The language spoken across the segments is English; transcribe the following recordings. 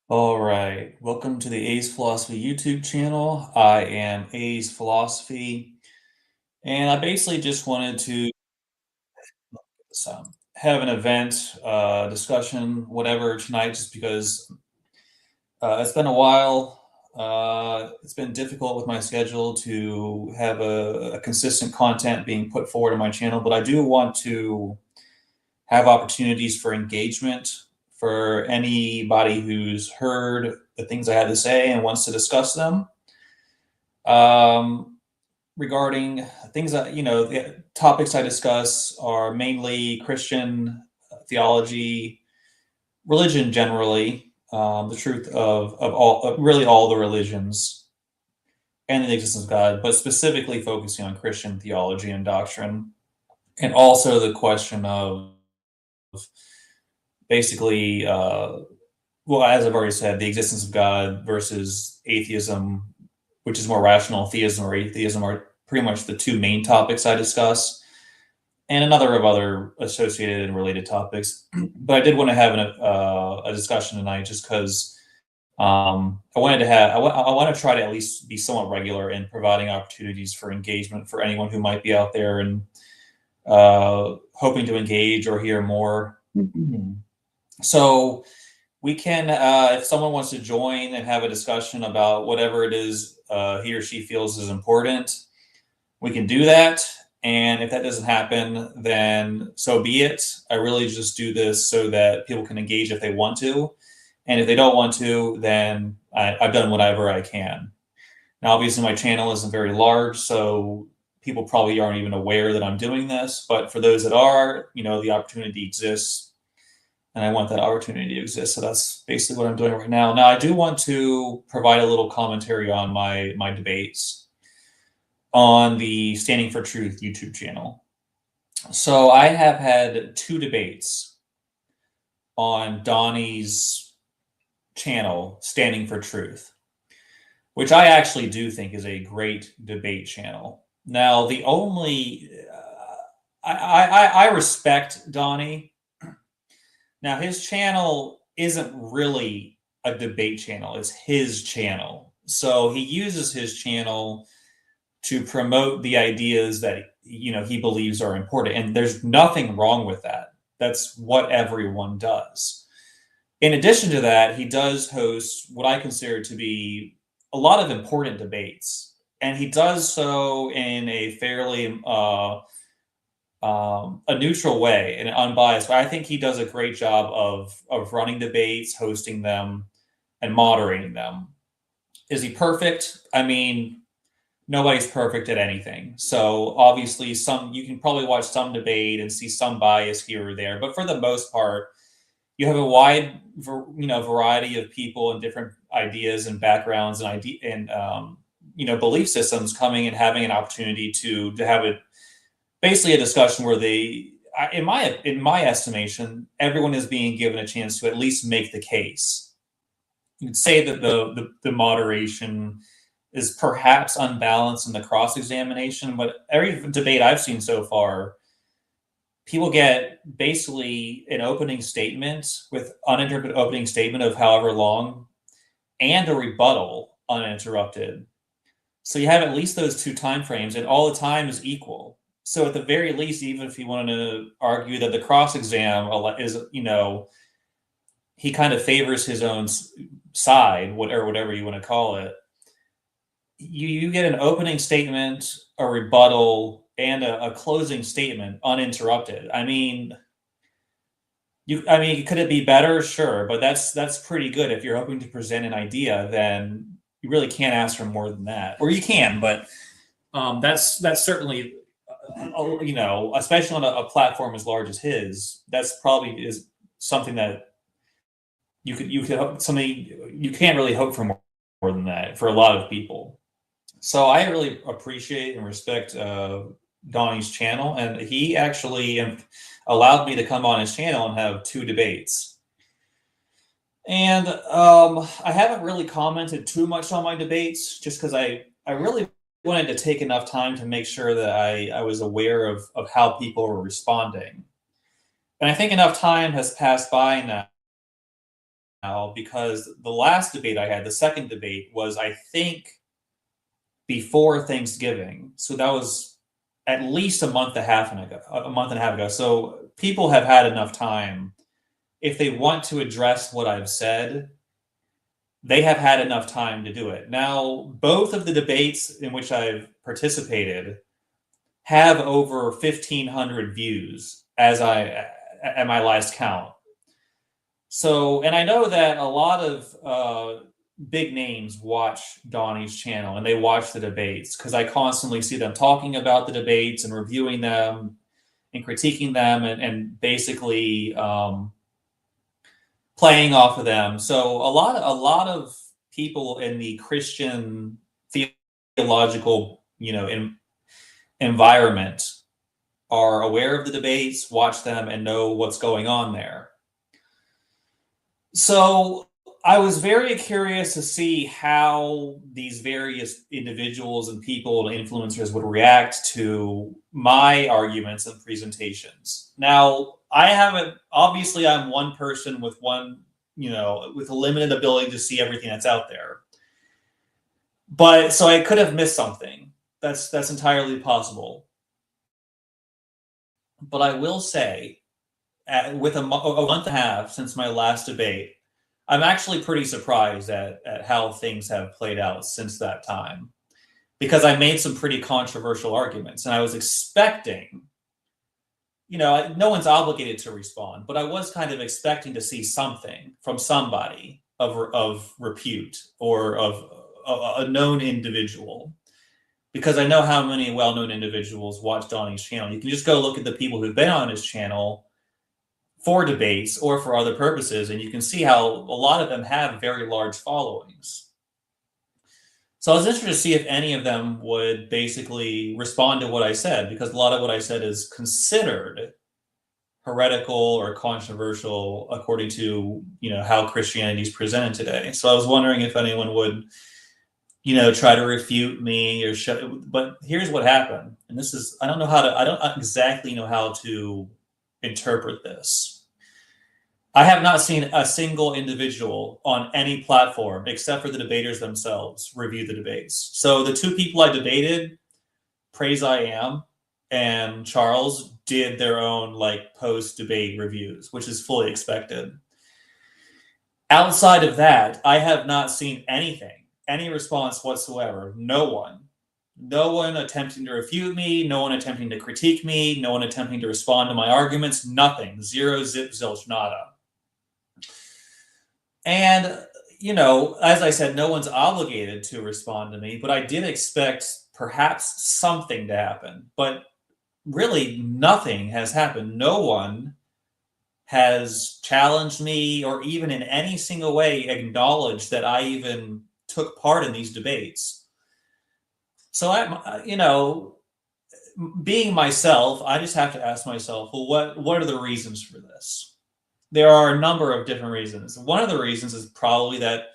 All right. Welcome to the A's Philosophy YouTube channel. I am A's Philosophy, and I basically just wanted to have an event, discussion, whatever tonight, just because it's been a while. It's been difficult with my schedule to have a consistent content being put forward on my channel, but I do want to have opportunities for engagement for anybody who's heard the things I had to say and wants to discuss them. Um, Regarding things that, the topics I discuss are mainly Christian theology, religion generally, the truth of really all the religions and the existence of God, but specifically focusing on Christian theology and doctrine, and also the question of basically, well, as I've already said, the existence of God versus atheism, which is more rational. Theism or atheism are pretty much the two main topics I discuss, and another of other associated and related topics. But I did want to have a discussion tonight, just because I wanted to have I want to try to at least be somewhat regular in providing opportunities for engagement for anyone who might be out there and hoping to engage or hear more. So we can, if someone wants to join and have a discussion about whatever it is he or she feels is important, we can do that. And if that doesn't happen, then so be it. I really just do this so that people can engage if they want to. And if they don't want to, then I've done whatever I can. Now, obviously, my channel isn't very large, so people probably aren't even aware that I'm doing this. But for those that are, the opportunity exists, and I want that opportunity to exist. So that's basically what I'm doing right now. Now, I do want to provide a little commentary on my debates on the Standing for Truth YouTube channel. So I have had two debates on Donnie's channel, Standing for Truth, which I actually do think is a great debate channel. Now, the only I respect Donnie. Now, his channel isn't really a debate channel, it's his channel. So he uses his channel to promote the ideas that he believes are important, and there's nothing wrong with that. That's what everyone does. In addition to that, he does host what I consider to be a lot of important debates, and he does so in a fairly a neutral way and unbiased. But I think he does a great job of running debates, hosting them, and moderating them. Is he perfect? I mean, nobody's perfect at anything. So obviously, some you can probably watch some debate and see some bias here or there, but for the most part, you have a wide variety of people and different ideas and backgrounds and belief systems coming and having an opportunity to have a basically a discussion where in my estimation, everyone is being given a chance to at least make the case. You could say that the moderation is perhaps unbalanced in the cross examination, but every debate I've seen so far, people get basically an opening statement with uninterrupted opening statement of however long, and a rebuttal uninterrupted. So you have at least those two time frames, and all the time is equal. So at the very least, even if you wanted to argue that the cross exam is, he kind of favors his own side, whatever you want to call it, you get an opening statement, a rebuttal, and a closing statement uninterrupted. Could it be better? Sure, but that's pretty good. If you're hoping to present an idea, then you really can't ask for more than that, or you can, but that's certainly, especially on a platform as large as his, that's probably is something that you could hope something you can't really hope for more than that for a lot of people. So I really appreciate and respect Donnie's channel, and he actually allowed me to come on his channel and have two debates. And I haven't really commented too much on my debates, just because I really wanted to take enough time to make sure that I was aware of how people were responding. And I think enough time has passed by now because the last debate I had, the second debate, was, I think, before Thanksgiving. So that was at least a month and a half ago. So people have had enough time. If they want to address what I've said, they have had enough time to do it. Now, both of the debates in which I've participated have over 1,500 views at my last count. So, and I know that a lot of big names watch Donnie's channel and they watch the debates because I constantly see them talking about the debates and reviewing them and critiquing them and basically playing off of them. So a lot of people in the Christian theological, environment are aware of the debates, watch them, and know what's going on there. So I was very curious to see how these various individuals and people and influencers would react to my arguments and presentations. Now, obviously, I'm one person with with a limited ability to see everything that's out there. But so I could have missed something. That's entirely possible. But I will say, with a month and a half since my last debate, I'm actually pretty surprised at how things have played out since that time, because I made some pretty controversial arguments, and I was expecting, no one's obligated to respond, but I was kind of expecting to see something from somebody of repute or of a known individual, because I know how many well-known individuals watch Donnie's channel. You can just go look at the people who've been on his channel for debates or for other purposes, and you can see how a lot of them have very large followings. So I was interested to see if any of them would basically respond to what I said, because a lot of what I said is considered heretical or controversial according to, how Christianity is presented today. So I was wondering if anyone would, try to refute me or but here's what happened. And I don't exactly know how to interpret this. I have not seen a single individual on any platform except for the debaters themselves review the debates. So the two people I debated, Praise I Am and Charles, did their own post-debate reviews, which is fully expected. Outside of that, I have not seen anything, any response whatsoever. No one attempting to refute me, no one attempting to critique me, no one attempting to respond to my arguments, nothing. Zero, zip, zilch, nada. And, as I said, no one's obligated to respond to me, but I did expect perhaps something to happen. But really, nothing has happened. No one has challenged me or even in any single way acknowledged that I even took part in these debates. So being myself, I just have to ask myself, well, what are the reasons for this? There are a number of different reasons. One of the reasons is probably that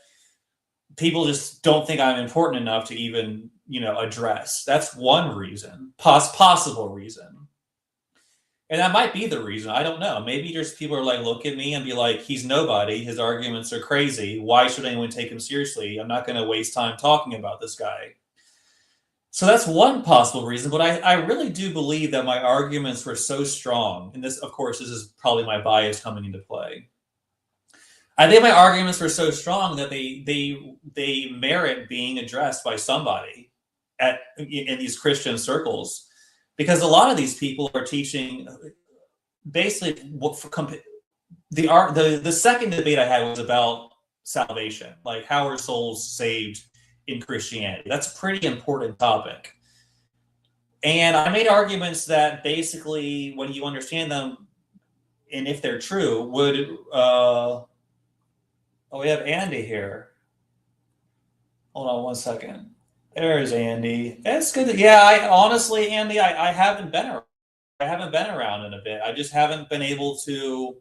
people just don't think I'm important enough to even, address. That's one reason, possible reason. And that might be the reason. I don't know. Maybe just people are look at me and be like, he's nobody. His arguments are crazy. Why should anyone take him seriously? I'm not going to waste time talking about this guy. So that's one possible reason, but I really do believe that my arguments were so strong, and this, of course, this is probably my bias coming into play. I think my arguments were so strong that they merit being addressed by somebody in these Christian circles, because a lot of these people are teaching basically the second debate I had was about salvation, like how are souls saved in Christianity. That's a pretty important topic. And I made arguments that basically, when you understand them, and if they're true, would we have Andy here. Hold on one second. There's Andy. It's good. Honestly, Andy, I haven't been around in a bit. I just haven't been able to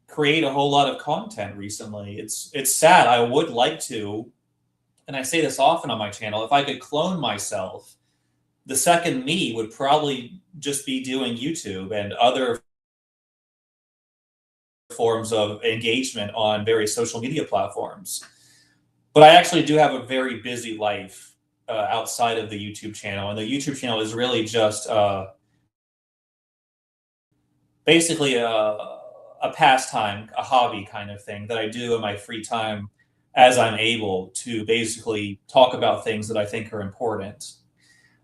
create a whole lot of content recently. It's sad. I would like to, and I say this often on my channel, if I could clone myself, the second me would probably just be doing YouTube and other forms of engagement on various social media platforms. But I actually do have a very busy life outside of the YouTube channel, and the YouTube channel is really just basically a pastime, a hobby kind of thing that I do in my free time as I'm able to basically talk about things that I think are important.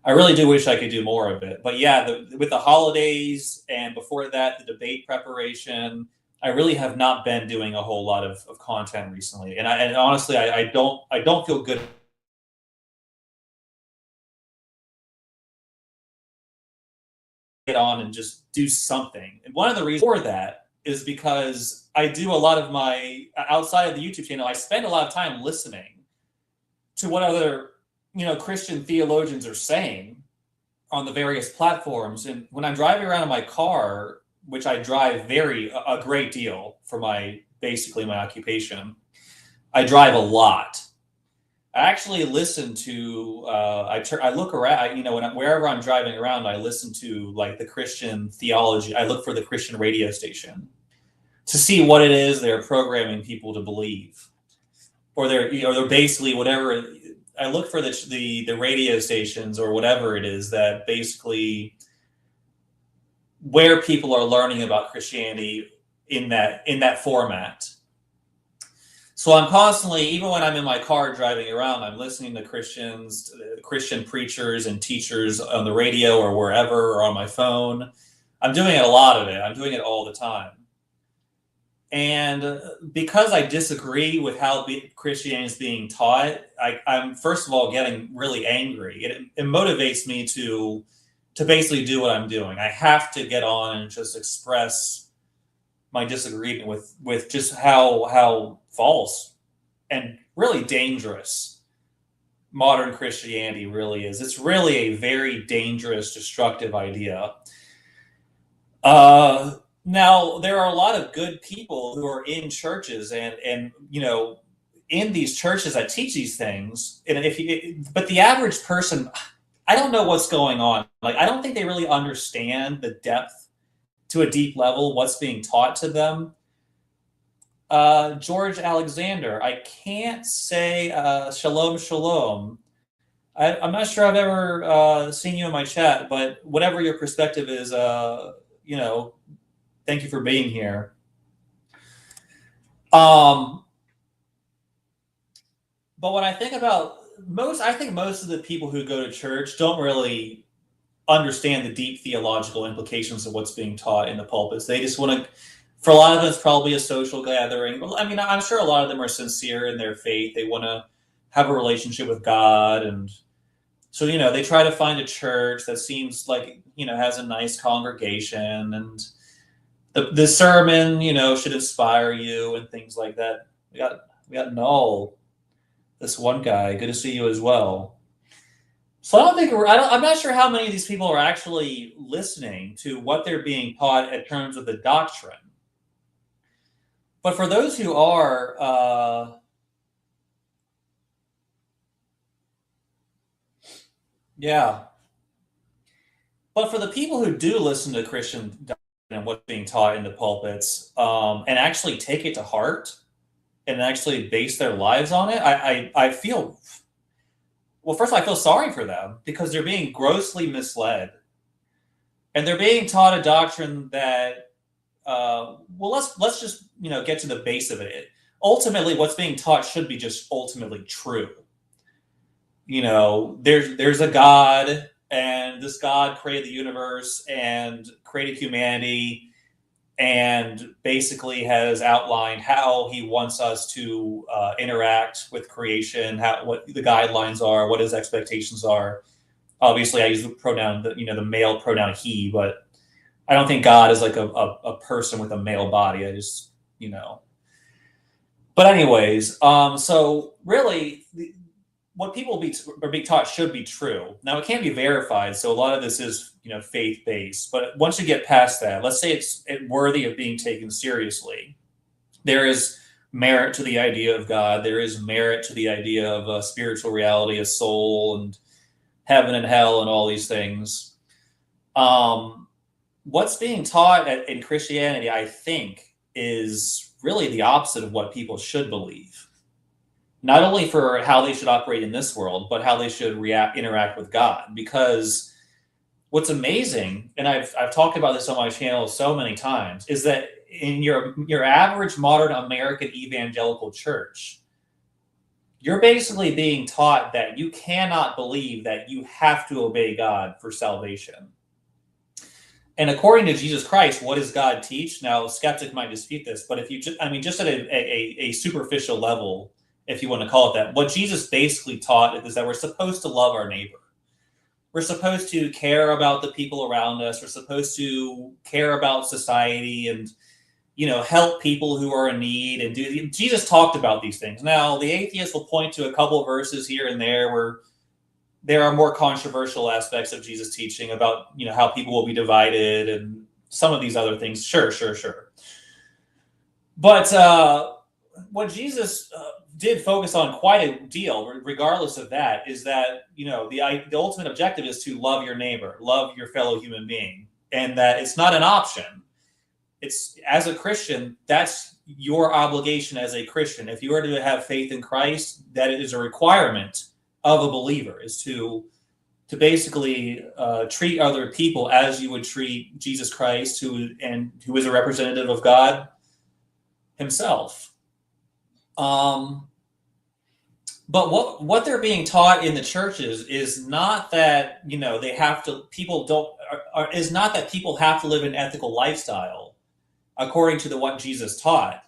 I really do wish I could do more of it. But yeah, with the holidays and before that, the debate preparation, I really have not been doing a whole lot of content recently. And honestly, I don't feel good get on and just do something. And one of the reasons for that is because I do a lot of my outside of the YouTube channel, I spend a lot of time listening to what other, Christian theologians are saying on the various platforms. And when I'm driving around in my car, which I drive a great deal for basically my occupation, I drive a lot. I actually listen to. I look around. Wherever I'm driving around, I listen to like the Christian theology. I look for the Christian radio station to see what it is they're programming people to believe, or they're basically whatever. I look for the radio stations or whatever it is that basically where people are learning about Christianity in that format. So I'm constantly, even when I'm in my car driving around, I'm listening to Christian preachers and teachers on the radio or wherever, or on my phone. I'm doing a lot of it. I'm doing it all the time. And because I disagree with how Christianity is being taught, I'm first of all getting really angry. It motivates me to basically do what I'm doing. I have to get on and just express my disagreement with just how false and really dangerous modern Christianity really is. It's really a very dangerous, destructive idea. Now there are a lot of good people who are in churches and in these churches that teach these things. And but the average person, I don't know what's going on. Like, I don't think they really understand the depth to a deep level what's being taught to them. George Alexander, I can't say shalom shalom. I'm not sure I've ever seen you in my chat, but whatever your perspective is, thank you for being here. But when I think about I think most of the people who go to church don't really understand the deep theological implications of what's being taught in the pulpits. They just want to, for a lot of them, it's probably a social gathering. I mean, I'm sure a lot of them are sincere in their faith. They want to have a relationship with God. And so, they try to find a church that seems like, has a nice congregation, and the sermon, should inspire you and things like that. We got Null, this one guy. Good to see you as well. So I'm not sure how many of these people are actually listening to what they're being taught in terms of the doctrine. But for those who are, yeah. But for the people who do listen to Christian doctrine and what's being taught in the pulpits, and actually take it to heart and actually base their lives on it, I feel. Well, first, I feel sorry for them because they're being grossly misled, and they're being taught a doctrine that, let's just get to the base of it. Ultimately, what's being taught should be just ultimately true. There's a God, and this God created the universe and created humanity, and basically has outlined how he wants us to interact with creation, what the guidelines are, what his expectations are. Obviously, I use the pronoun, the male pronoun he, but I don't think God is like a person with a male body. I just, But anyways, so really, what people are being taught should be true. Now, it can't be verified, so a lot of this is faith-based. But once you get past that, let's say it's worthy of being taken seriously. There is merit to the idea of God. There is merit to the idea of a spiritual reality, a soul, and heaven and hell, and all these things. What's being taught in Christianity, I think, is really the opposite of what people should believe. Not only for how they should operate in this world, but how they should interact with God. Because what's amazing, and I've talked about this on my channel so many times, is that in your average modern American evangelical church, you're basically being taught that you cannot believe that you have to obey God for salvation. And according to Jesus Christ, what does God teach? Now, skeptic might dispute this, but if you just at a superficial level, if you want to call it that, what Jesus basically taught is that we're supposed to love our neighbor. We're supposed to care about the people around us. We're supposed to care about society and, help people who are in need and Jesus talked about these things. Now, the atheist will point to a couple of verses here and there where there are more controversial aspects of Jesus' teaching about, how people will be divided and some of these other things. Sure. But what Jesus did focus on quite a deal, regardless of that, is that, the ultimate objective is to love your neighbor, love your fellow human being, and that it's not an option. It's, as a Christian, that's your obligation as a Christian. If you are to have faith in Christ, that is a requirement of a believer, is to basically treat other people as you would treat Jesus Christ, who is a representative of God himself. But what they're being taught in the churches is not that they have to. Is not that people have to live an ethical lifestyle according to what Jesus taught.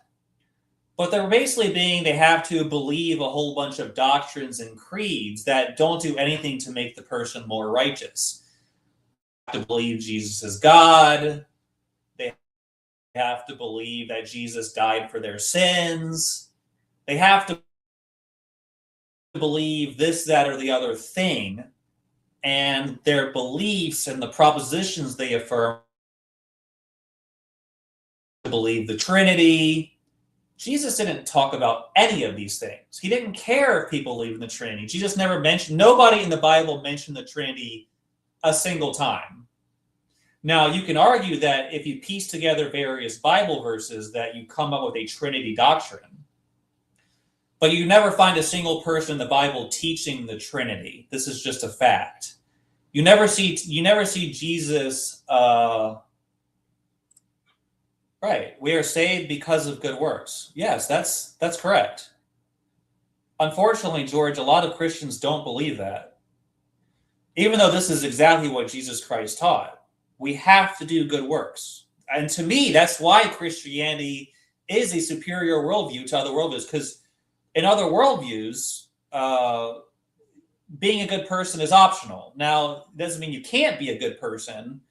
But they're basically they have to believe a whole bunch of doctrines and creeds that don't do anything to make the person more righteous. They have to believe Jesus is God. They have to believe that Jesus died for their sins. They have to believe this, that, or the other thing. And their beliefs and the propositions they affirm, to believe the Trinity. Jesus didn't talk about any of these things. He didn't care if people believe in the Trinity. Jesus never mentioned, nobody in the Bible mentioned the Trinity a single time. Now, you can argue that if you piece together various Bible verses that you come up with a Trinity doctrine. But you never find a single person in the Bible teaching the Trinity. This is just a fact. You never see Jesus. Right. We are saved because of good works. Yes, that's correct. Unfortunately, George, a lot of Christians don't believe that. Even though this is exactly what Jesus Christ taught. We have to do good works. And to me, that's why Christianity is a superior worldview to other worldviews. Because in other worldviews, being a good person is optional. Now, it doesn't mean you can't be a good person.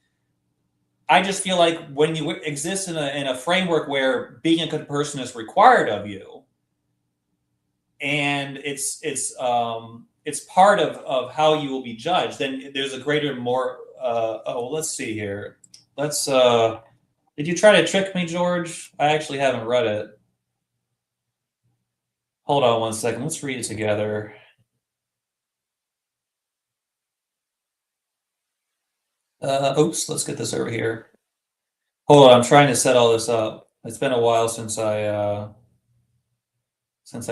I just feel like when you exist in a framework where being a good person is required of you, and it's part of how you will be judged, then there's a greater, more. Let's see here. Did you try to trick me, George? I actually haven't read it. Hold on one second. Let's read it together. Oops, let's get this over here. Hold on, I'm trying to set all this up. It's been a while since I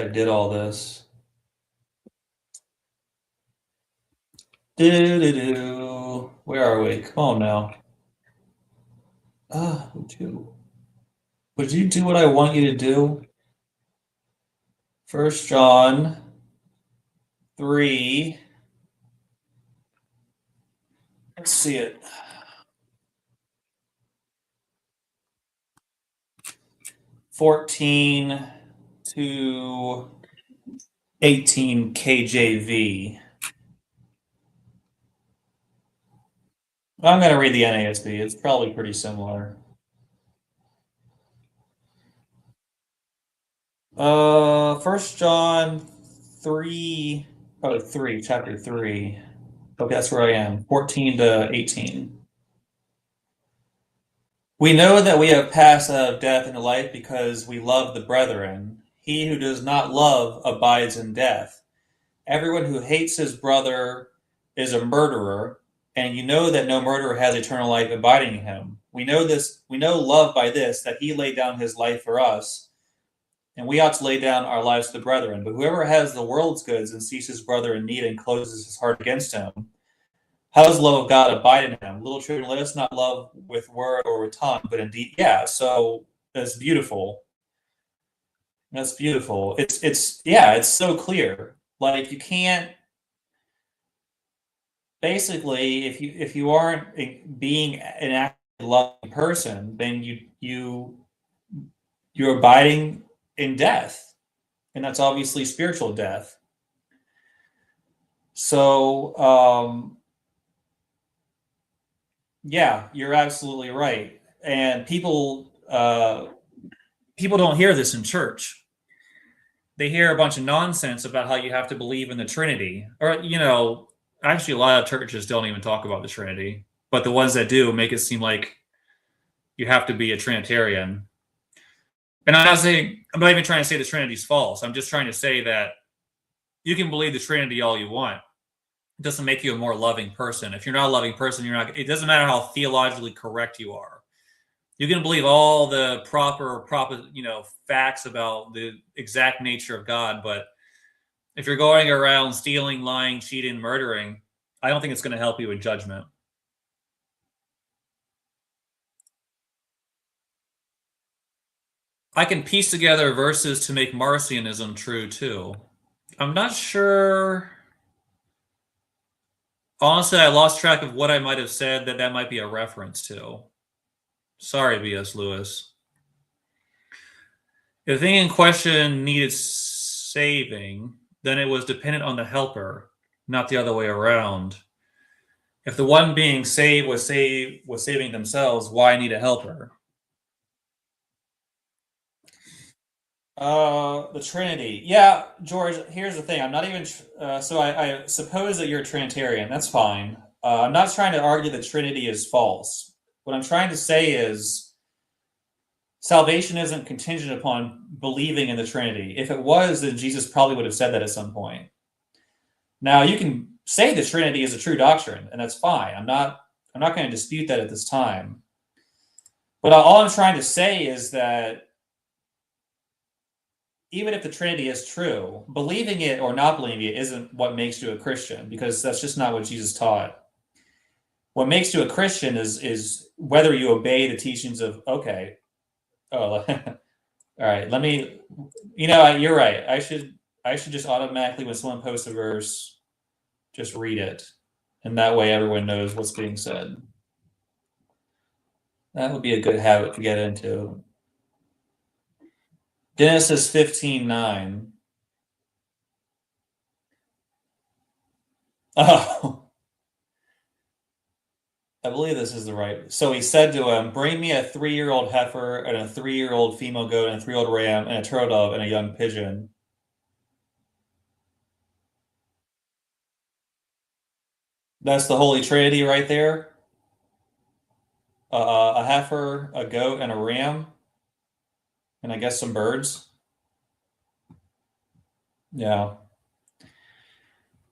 did all this. Where are we? Come on now. Would you do what I want you to do? 1 John 3. Let's see it. 14 to 18 KJV. I'm going to read the NASB. It's probably pretty similar. 1 John 3, chapter 3. Okay, that's where I am. 14 to 18. We know that we have passed out of death into life because we love the brethren. He who does not love abides in death. Everyone who hates his brother is a murderer, and you know that no murderer has eternal life abiding in him. We know this, we know love by this, that he laid down his life for us, and we ought to lay down our lives to the brethren. But whoever has the world's goods and sees his brother in need and closes his heart against him, how does the love of God abide in him? Little children, let us not love with word or with tongue, but indeed, yeah. So that's beautiful. That's beautiful. It's so clear. Like, you can't, basically, if you aren't being an active loving person, then you're abiding in death, and that's obviously spiritual death. So yeah, you're absolutely right. And people don't hear this in church. They hear a bunch of nonsense about how you have to believe in the Trinity, or actually, a lot of churches don't even talk about the Trinity, but the ones that do make it seem like you have to be a Trinitarian. And I'm not even trying to say the Trinity's false. I'm just trying to say that you can believe the Trinity all you want. It doesn't make you a more loving person. If you're not a loving person, it doesn't matter how theologically correct you are. You can believe all the proper, facts about the exact nature of God, but if you're going around stealing, lying, cheating, murdering, I don't think it's going to help you in judgment. I can piece together verses to make Marcionism true too. I'm not sure. Honestly, I lost track of what I might have said that might be a reference to. Sorry, B.S. Lewis. If the thing in question needed saving, then it was dependent on the helper, not the other way around. If the one being saved was saving themselves, why need a helper? The Trinity. Yeah, George, here's the thing. I'm not even, so I suppose that you're a Trinitarian. That's fine. I'm not trying to argue that Trinity is false. What I'm trying to say is salvation isn't contingent upon believing in the Trinity. If it was, then Jesus probably would have said that at some point. Now, you can say the Trinity is a true doctrine, and that's fine. I'm not going to dispute that at this time. But all I'm trying to say is that even if the Trinity is true, believing it or not believing it isn't what makes you a Christian, because that's just not what Jesus taught. What makes you a Christian is whether you obey the teachings of, okay, all right, let me, you're right. I should just automatically, when someone posts a verse, just read it. And that way everyone knows what's being said. That would be a good habit to get into. Genesis 15:9. Oh, I believe this is the right. So he said to him, bring me a 3-year-old heifer and a 3-year-old female goat and a 3-year-old ram and a turtle dove and a young pigeon. That's the Holy Trinity right there. A heifer, a goat, and a ram, and I guess some birds. Yeah.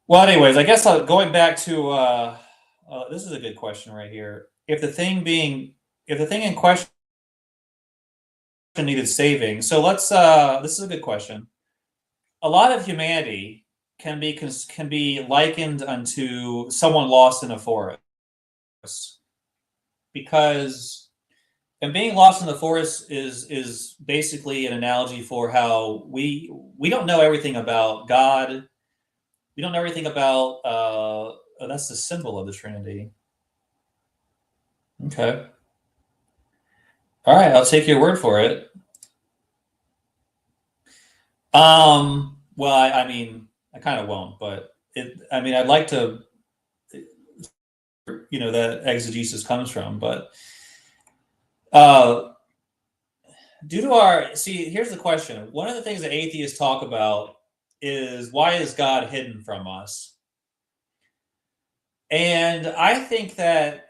Well, anyways, I guess going back to this is a good question right here. If the thing in question needed saving, so let's. This is a good question. A lot of humanity can be likened unto someone lost in a forest, because and being lost in the forest is basically an analogy for how we don't know everything about God. We don't know everything about. That's the symbol of the Trinity. Okay. All right, I'll take your word for it. Well, I mean, I kind of won't, but I'd like to, that exegesis comes from, but here's the question. One of the things that atheists talk about is, why is God hidden from us? And I think that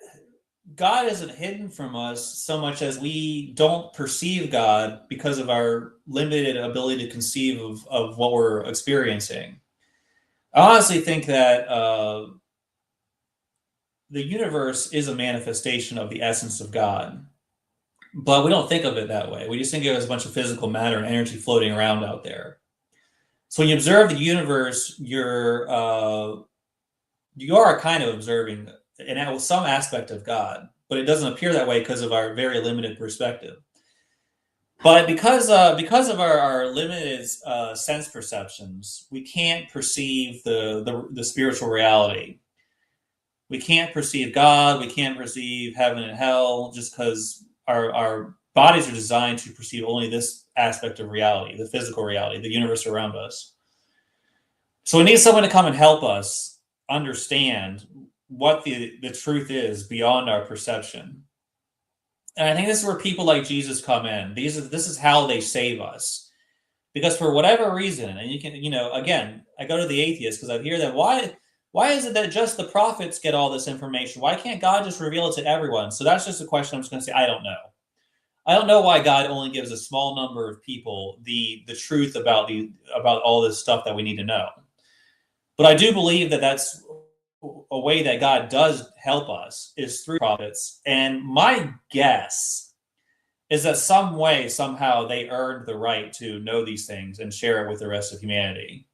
God isn't hidden from us so much as we don't perceive God because of our limited ability to conceive of what we're experiencing. I honestly think that the universe is a manifestation of the essence of God. But we don't think of it that way. We just think of it as a bunch of physical matter and energy floating around out there. So when you observe the universe, you are kind of observing some aspect of God, but it doesn't appear that way because of our very limited perspective. But because of our limited sense perceptions, we can't perceive the spiritual reality. We can't perceive God. We can't perceive heaven and hell just because our bodies are designed to perceive only this aspect of reality, the physical reality, the universe around us. So we need someone to come and help us understand what the truth is beyond our perception. And I think this is where people like Jesus come in. This is how they save us. Because for whatever reason, and you can, again, I go to the atheists because I hear that why is it that just the prophets get all this information? Why can't God just reveal it to everyone? So that's just a question I'm just going to say, I don't know. I don't know why God only gives a small number of people the truth about all this stuff that we need to know. But I do believe that that's a way that God does help us is through prophets. And my guess is that some way, somehow, they earned the right to know these things and share it with the rest of humanity.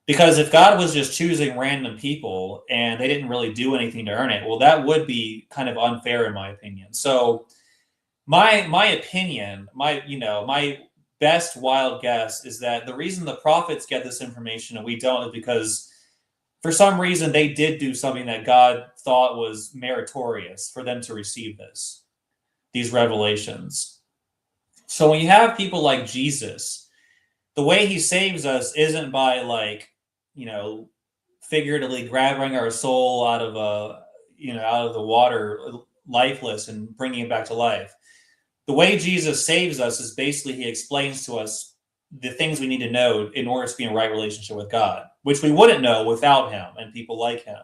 Because if God was just choosing random people and they didn't really do anything to earn it, well, that would be kind of unfair in my opinion. So my opinion, my best wild guess is that the reason the prophets get this information and we don't is because for some reason they did do something that God thought was meritorious for them to receive these revelations. So when you have people like Jesus, the way he saves us isn't by figuratively grabbing our soul out of the water lifeless and bringing it back to life. The way Jesus saves us is basically he explains to us the things we need to know in order to be in right relationship with God, which we wouldn't know without him and people like him.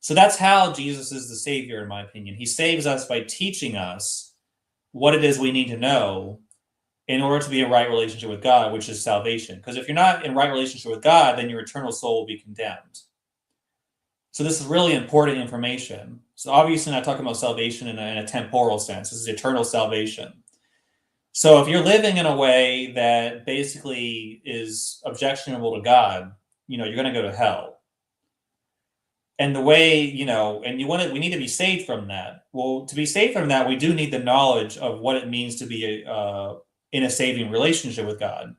So that's how Jesus is the savior, in my opinion. He saves us by teaching us what it is we need to know in order to be in right relationship with God, which is salvation. Because if you're not in right relationship with God, then your eternal soul will be condemned. So this is really important information. So obviously not talking about salvation in a temporal sense. This is eternal salvation. So if you're living in a way that basically is objectionable to God, you're going to go to hell. And the way, we need to be saved from that. Well, to be saved from that, we do need the knowledge of what it means to be in a saving relationship with God.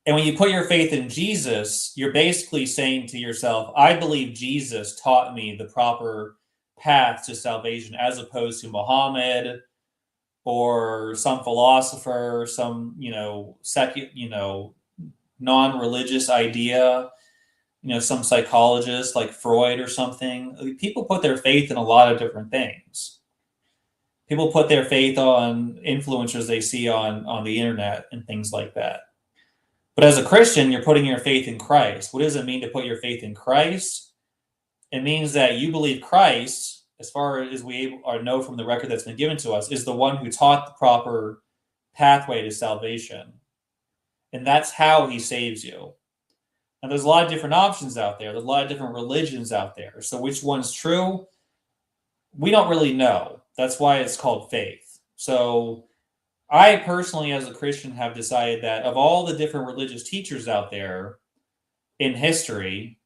And when you put your faith in Jesus, you're basically saying to yourself, I believe Jesus taught me the proper path to salvation as opposed to Muhammad or some philosopher, some, non-religious idea, some psychologist like Freud or something. People put their faith in a lot of different things. People put their faith on influencers they see on the internet and things like that. But as a Christian, you're putting your faith in Christ. What does it mean to put your faith in Christ? It means that you believe Christ, as far as we know from the record that's been given to us, is the one who taught the proper pathway to salvation. And that's how he saves you. And there's a lot of different options out there. There's a lot of different religions out there. So which one's true? We don't really know. That's why it's called faith. So I personally, as a Christian, have decided that of all the different religious teachers out there in history,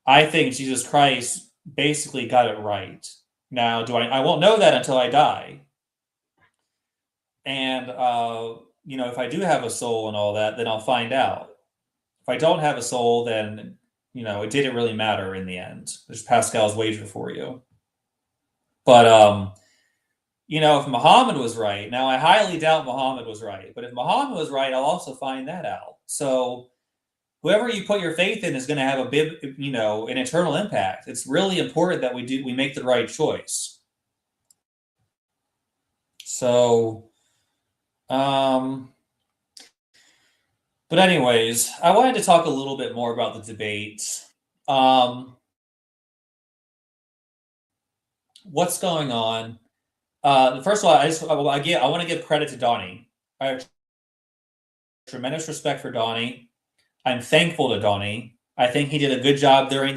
I think Jesus Christ basically got it right. Now, I won't know that until I die. And, if I do have a soul and all that, then I'll find out. If I don't have a soul, then, it didn't really matter in the end. There's Pascal's wager for you. But, if Muhammad was right, now I highly doubt Muhammad was right, but if Muhammad was right, I'll also find that out. So whoever you put your faith in is going to have a big, an eternal impact. It's really important that we make the right choice. So, but anyways, I wanted to talk a little bit more about the debates. What's going on? First of all, I want to give credit to Donnie. I have tremendous respect for Donnie. I'm thankful to Donnie. I think he did a good job during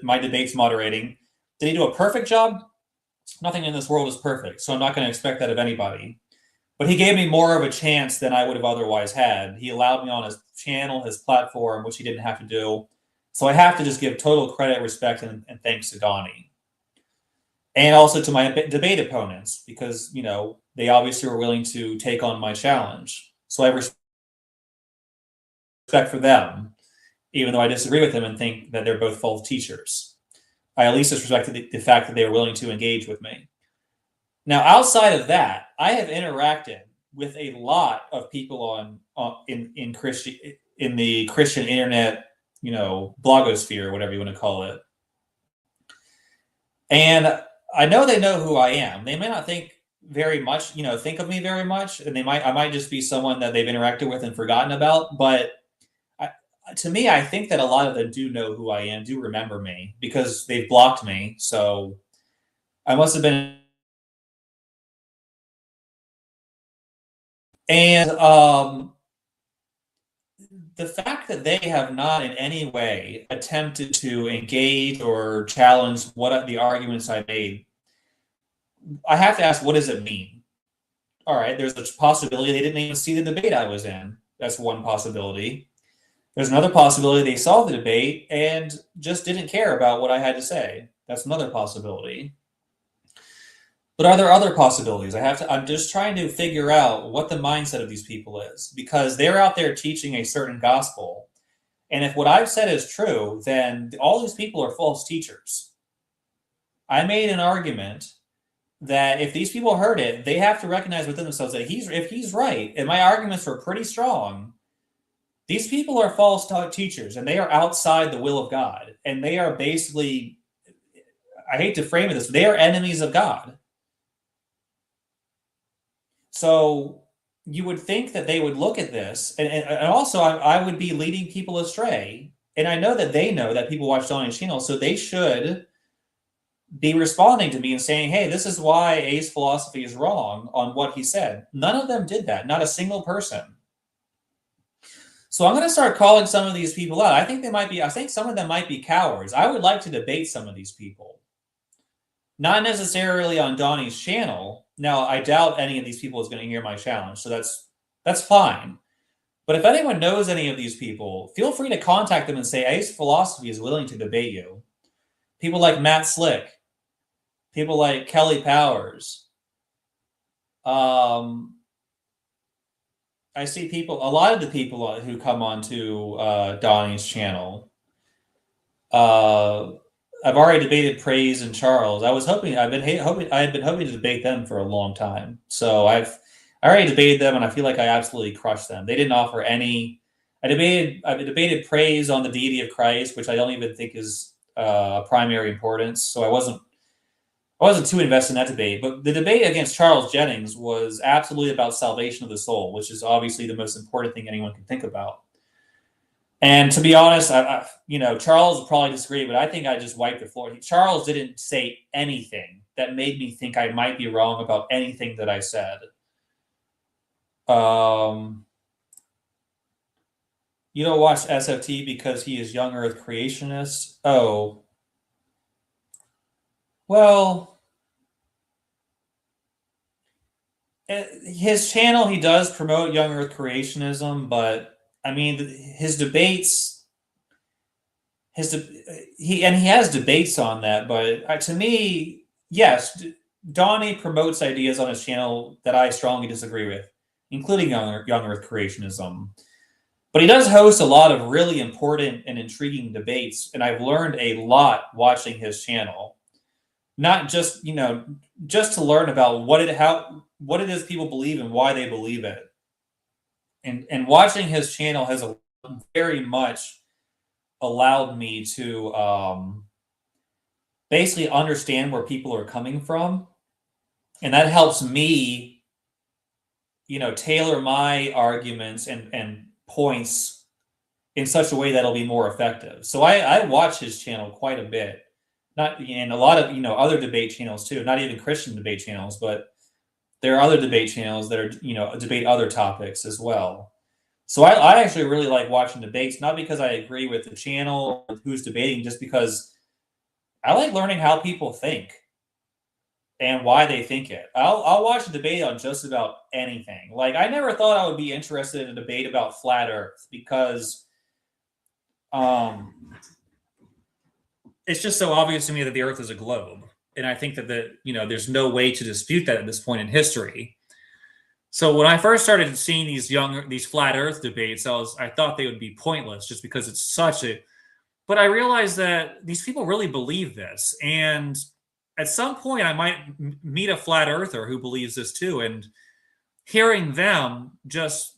my debates moderating. Did he do a perfect job? Nothing in this world is perfect, so I'm not going to expect that of anybody. But he gave me more of a chance than I would have otherwise had. He allowed me on his channel, his platform, which he didn't have to do. So I have to just give total credit, respect, and thanks to Donnie. And also to my debate opponents, because, they obviously were willing to take on my challenge. So I have respect for them, even though I disagree with them and think that they're both false teachers. I at least respected the fact that they were willing to engage with me. Now, outside of that, I have interacted with a lot of people in the Christian internet, blogosphere, whatever you want to call it. And I know they know who I am. They may not think very much, think of me very much, and I might just be someone that they've interacted with and forgotten about. But to me, I think that a lot of them do know who I am, do remember me, because they've blocked me. So I must have been. And the fact that they have not in any way attempted to engage or challenge what the arguments I made, I have to ask, what does it mean? All right, there's a possibility they didn't even see the debate I was in. That's one possibility. There's another possibility they saw the debate and just didn't care about what I had to say. That's another possibility. But are there other possibilities? I'm just trying to figure out what the mindset of these people is, because they're out there teaching a certain gospel. And if what I've said is true, then all these people are false teachers. I made an argument that if these people heard it, they have to recognize within themselves that if he's right, and my arguments were pretty strong, these people are false teachers, and they are outside the will of God. And they are basically, I hate to frame it this, they are enemies of God. So you would think that they would look at this, and also I would be leading people astray. And I know that they know that people watch Donnie's channel, so they should be responding to me and saying, hey, this is why A's philosophy is wrong on what he said. None of them did that, not a single person. So I'm going to start calling some of these people out. I think some of them might be cowards. I would like to debate some of these people. Not necessarily on Donnie's channel. Now, I doubt any of these people is going to hear my challenge, so that's fine. But if anyone knows any of these people, feel free to contact them and say, Ace Philosophy is willing to debate you. People like Matt Slick, people like Kelly Powers. I see a lot of the people who come onto Donnie's channel. I've already debated Praise and Charles. I had been hoping to debate them for a long time. So I already debated them, and I feel like I absolutely crushed them. They didn't offer any. I debated Praise on the deity of Christ, which I don't even think is primary importance. So I wasn't too invested in that debate. But the debate against Charles Jennings was absolutely about salvation of the soul, which is obviously the most important thing anyone can think about. And to be honest, Charles would probably disagree, but I think I just wiped the floor. Charles didn't say anything that made me think I might be wrong about anything that I said. You don't watch SFT because he is young Earth creationist? Oh. Well, his channel, he does promote young Earth creationism, but I mean, his debates, he has debates on that, but to me, yes, Donnie promotes ideas on his channel that I strongly disagree with, including young Earth creationism. But he does host a lot of really important and intriguing debates, and I've learned a lot watching his channel. Not just, just to learn about what it is people believe and why they believe it. And watching his channel has very much allowed me to basically understand where people are coming from. And that helps me, tailor my arguments and points in such a way that'll be more effective. So I watch his channel quite a bit. And a lot of, other debate channels too, not even Christian debate channels, but there are other debate channels that are, debate other topics as well. So I actually really like watching debates, not because I agree with the channel or who's debating, just because I like learning how people think and why they think it. I'll watch a debate on just about anything. Like I never thought I would be interested in a debate about flat Earth because um, it's just so obvious to me that the Earth is a globe, and I think that there's no way to dispute that at this point in history. So when I first started seeing these flat Earth debates, I thought they would be pointless just because it's such a. But I realized that these people really believe this, and at some point I might meet a flat earther who believes this too, and hearing them just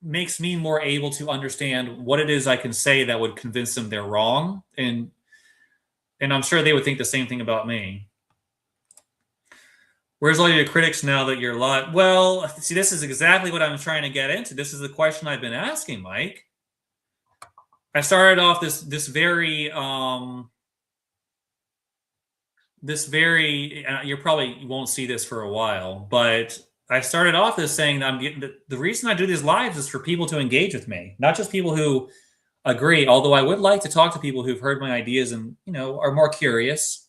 makes me more able to understand what it is I can say that would convince them they're wrong, and I'm sure they would think the same thing about me. Where's all your critics now that you're live? Well, see, this is exactly what I'm trying to get into. This is the question I've been asking, Mike. I started off this very you probably won't see this for a while, but I started off this saying that the reason I do these lives is for people to engage with me, not just people who agree. Although I would like to talk to people who've heard my ideas and are more curious.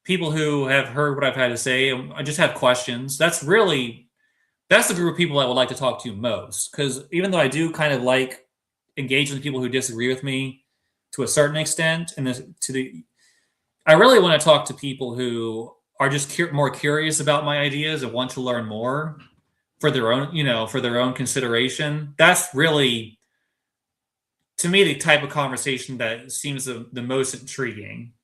People who have heard what I've had to say. I just have questions. That's the group of people I would like to talk to most. Because even though I do kind of like engaging with people who disagree with me to a certain extent, I really want to talk to people who are just more curious about my ideas and want to learn more for their own consideration. That's really, to me, the type of conversation that seems the most intriguing.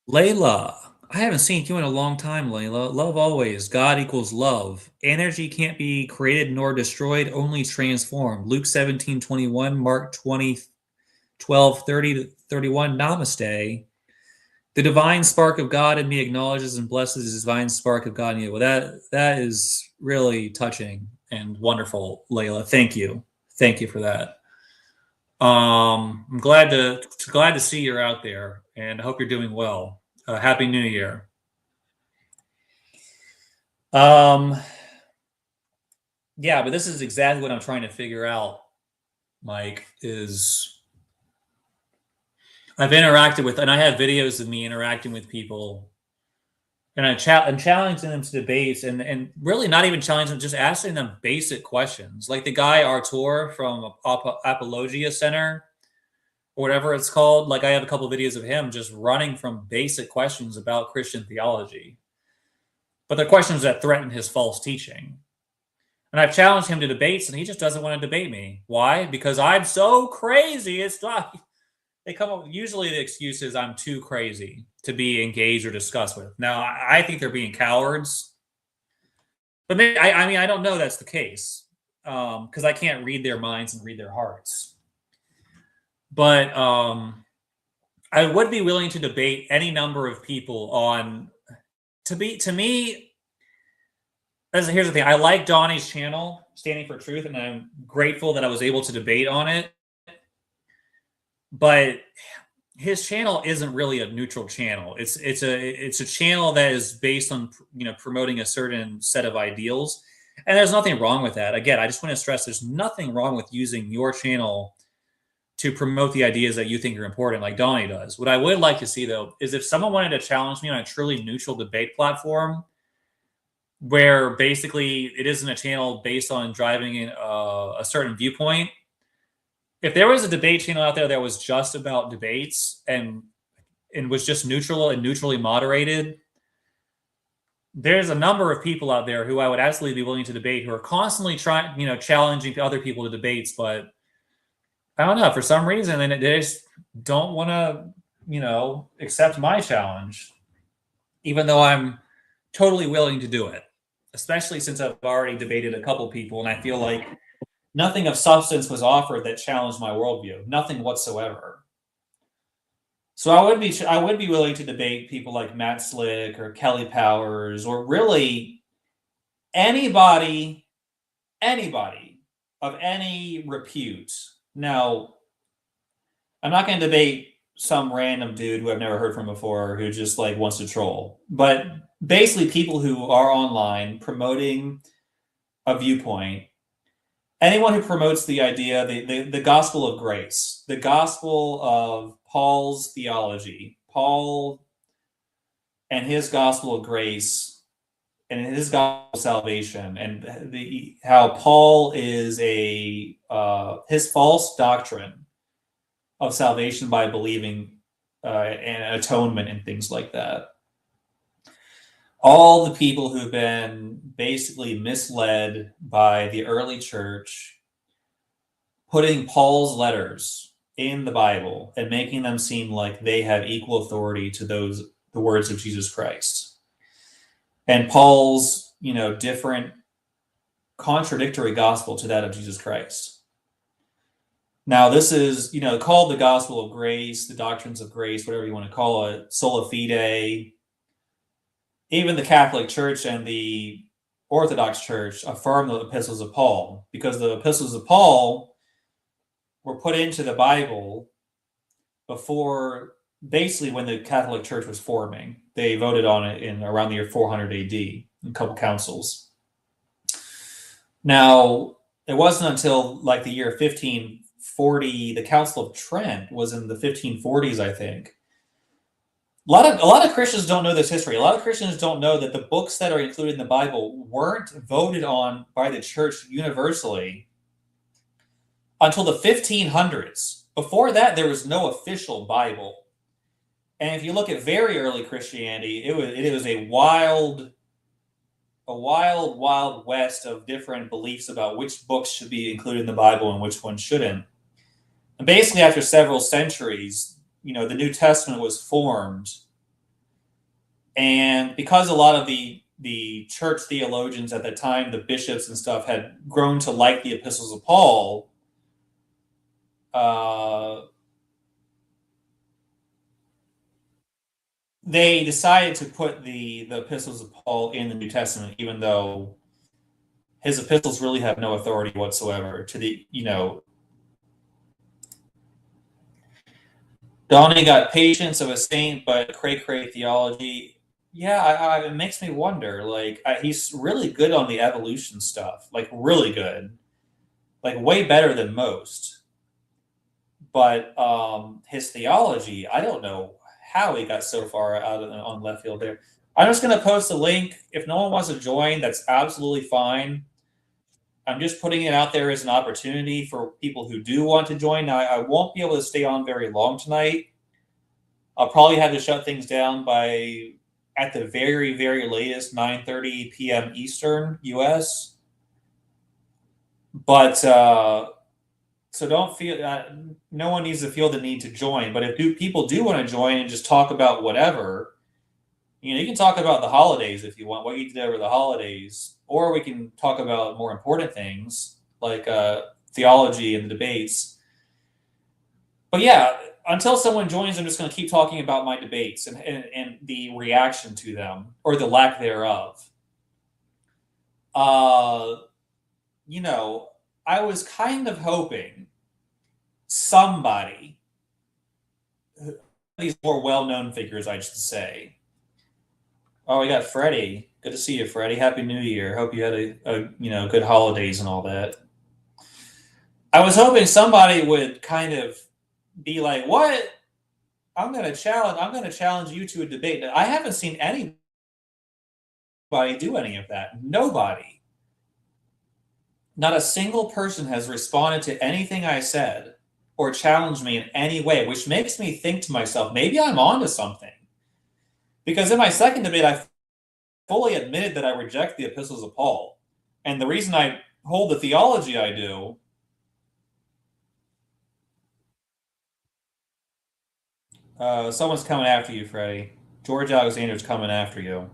Layla, I haven't seen you in a long time, Layla. Love always. God equals love. Energy can't be created nor destroyed, only transformed. Luke 17:21, Mark 20:12:30-31. Namaste. The divine spark of God in me acknowledges and blesses the divine spark of God in you. Well, that is really touching and wonderful, Layla. Thank you. Thank you for that. I'm glad to see you're out there, and I hope you're doing well. Happy New Year. Yeah, but this is exactly what I'm trying to figure out, Mike, is I've interacted with, and I have videos of me interacting with people, and I'm challenging them to debates, and really not even challenging them, just asking them basic questions. Like the guy Artur from Apologia Center, or whatever it's called. Like I have a couple of videos of him just running from basic questions about Christian theology. But they're questions that threaten his false teaching. And I've challenged him to debates, and he just doesn't want to debate me. Why? Because I'm so crazy. It's not. They come up. Usually, the excuse is I'm too crazy to be engaged or discussed with. Now, I think they're being cowards, but maybe, I mean, I don't know that's the case because I can't read their minds and read their hearts. But I would be willing to debate any number of people on. To me. Here's the thing. I like Donnie's channel, Standing for Truth, and I'm grateful that I was able to debate on it. But his channel isn't really a neutral channel. It's a channel that is based on promoting a certain set of ideals, and there's nothing wrong with that. Again, I just want to stress there's nothing wrong with using your channel to promote the ideas that you think are important, like Donnie does. What I would like to see, though, is if someone wanted to challenge me on a truly neutral debate platform, where basically it isn't a channel based on driving in a certain viewpoint. If there was a debate channel out there that was just about debates and was just neutral and neutrally moderated, there's a number of people out there who I would absolutely be willing to debate who are constantly challenging other people to debates, but I don't know, for some reason, they just don't want to, accept my challenge, even though I'm totally willing to do it. Especially since I've already debated a couple people, and I feel like nothing of substance was offered that challenged my worldview. Nothing whatsoever. So I would be willing to debate people like Matt Slick or Kelly Powers, or really anybody of any repute. Now, I'm not going to debate some random dude who I've never heard from before who just wants to troll, but basically people who are online promoting a viewpoint anyone who promotes the idea, the gospel of grace, the gospel of Paul's theology, Paul and his gospel of grace and his gospel of salvation, and how Paul is his false doctrine of salvation by believing and atonement and things like that. All the people who've been basically misled by the early church, putting Paul's letters in the Bible and making them seem like they have equal authority to the words of Jesus Christ. And Paul's, different contradictory gospel to that of Jesus Christ. Now, this is, called the gospel of grace, the doctrines of grace, whatever you want to call it, sola fide. Even the Catholic Church and the Orthodox Church affirm the epistles of Paul, because the epistles of Paul were put into the Bible before, basically, when the Catholic Church was forming. They voted on it in around the year 400 AD in a couple councils. Now, it wasn't until like the year 1540, the Council of Trent was in the 1540s, I think. A lot of Christians don't know this history. A lot of Christians don't know that the books that are included in the Bible weren't voted on by the church universally until the 1500s. Before that, there was no official Bible. And if you look at very early Christianity, it was a wild west of different beliefs about which books should be included in the Bible and which ones shouldn't. And basically, after several centuries, the New Testament was formed. And because a lot of the church theologians at the time, the bishops and stuff, had grown to like the epistles of Paul, they decided to put the epistles of Paul in the New Testament, even though his epistles really have no authority whatsoever to the, Donnie got patience of a saint, but cray-cray theology. Yeah, it makes me wonder. Like, he's really good on the evolution stuff. Like, really good. Like, way better than most. But his theology, I don't know how he got so far out on left field there. I'm just going to post a link. If no one wants to join, that's absolutely fine. I'm just putting it out there as an opportunity for people who do want to join. Now, I won't be able to stay on very long tonight. I'll probably have to shut things down by, at the very, very latest, 9:30 p.m. Eastern, U.S. But, so don't feel, no one needs to feel the need to join. But if people do want to join and just talk about whatever, you can talk about the holidays if you want, what you did over the holidays, or we can talk about more important things like theology and the debates. But yeah, until someone joins, I'm just going to keep talking about my debates and the reaction to them, or the lack thereof. I was kind of hoping somebody, these more well-known figures, I should say. Oh, we got Freddie. Good to see you, Freddie. Happy New Year. Hope you had a good holidays and all that. I was hoping somebody would kind of be like, "What? I'm going to challenge you to a debate." I haven't seen anybody do any of that. Nobody. Not a single person has responded to anything I said or challenged me in any way, which makes me think to myself, maybe I'm onto something. Because in my second debate, I fully admitted that I reject the epistles of Paul. And the reason I hold the theology I do, someone's coming after you, Freddie. George Alexander's coming after you.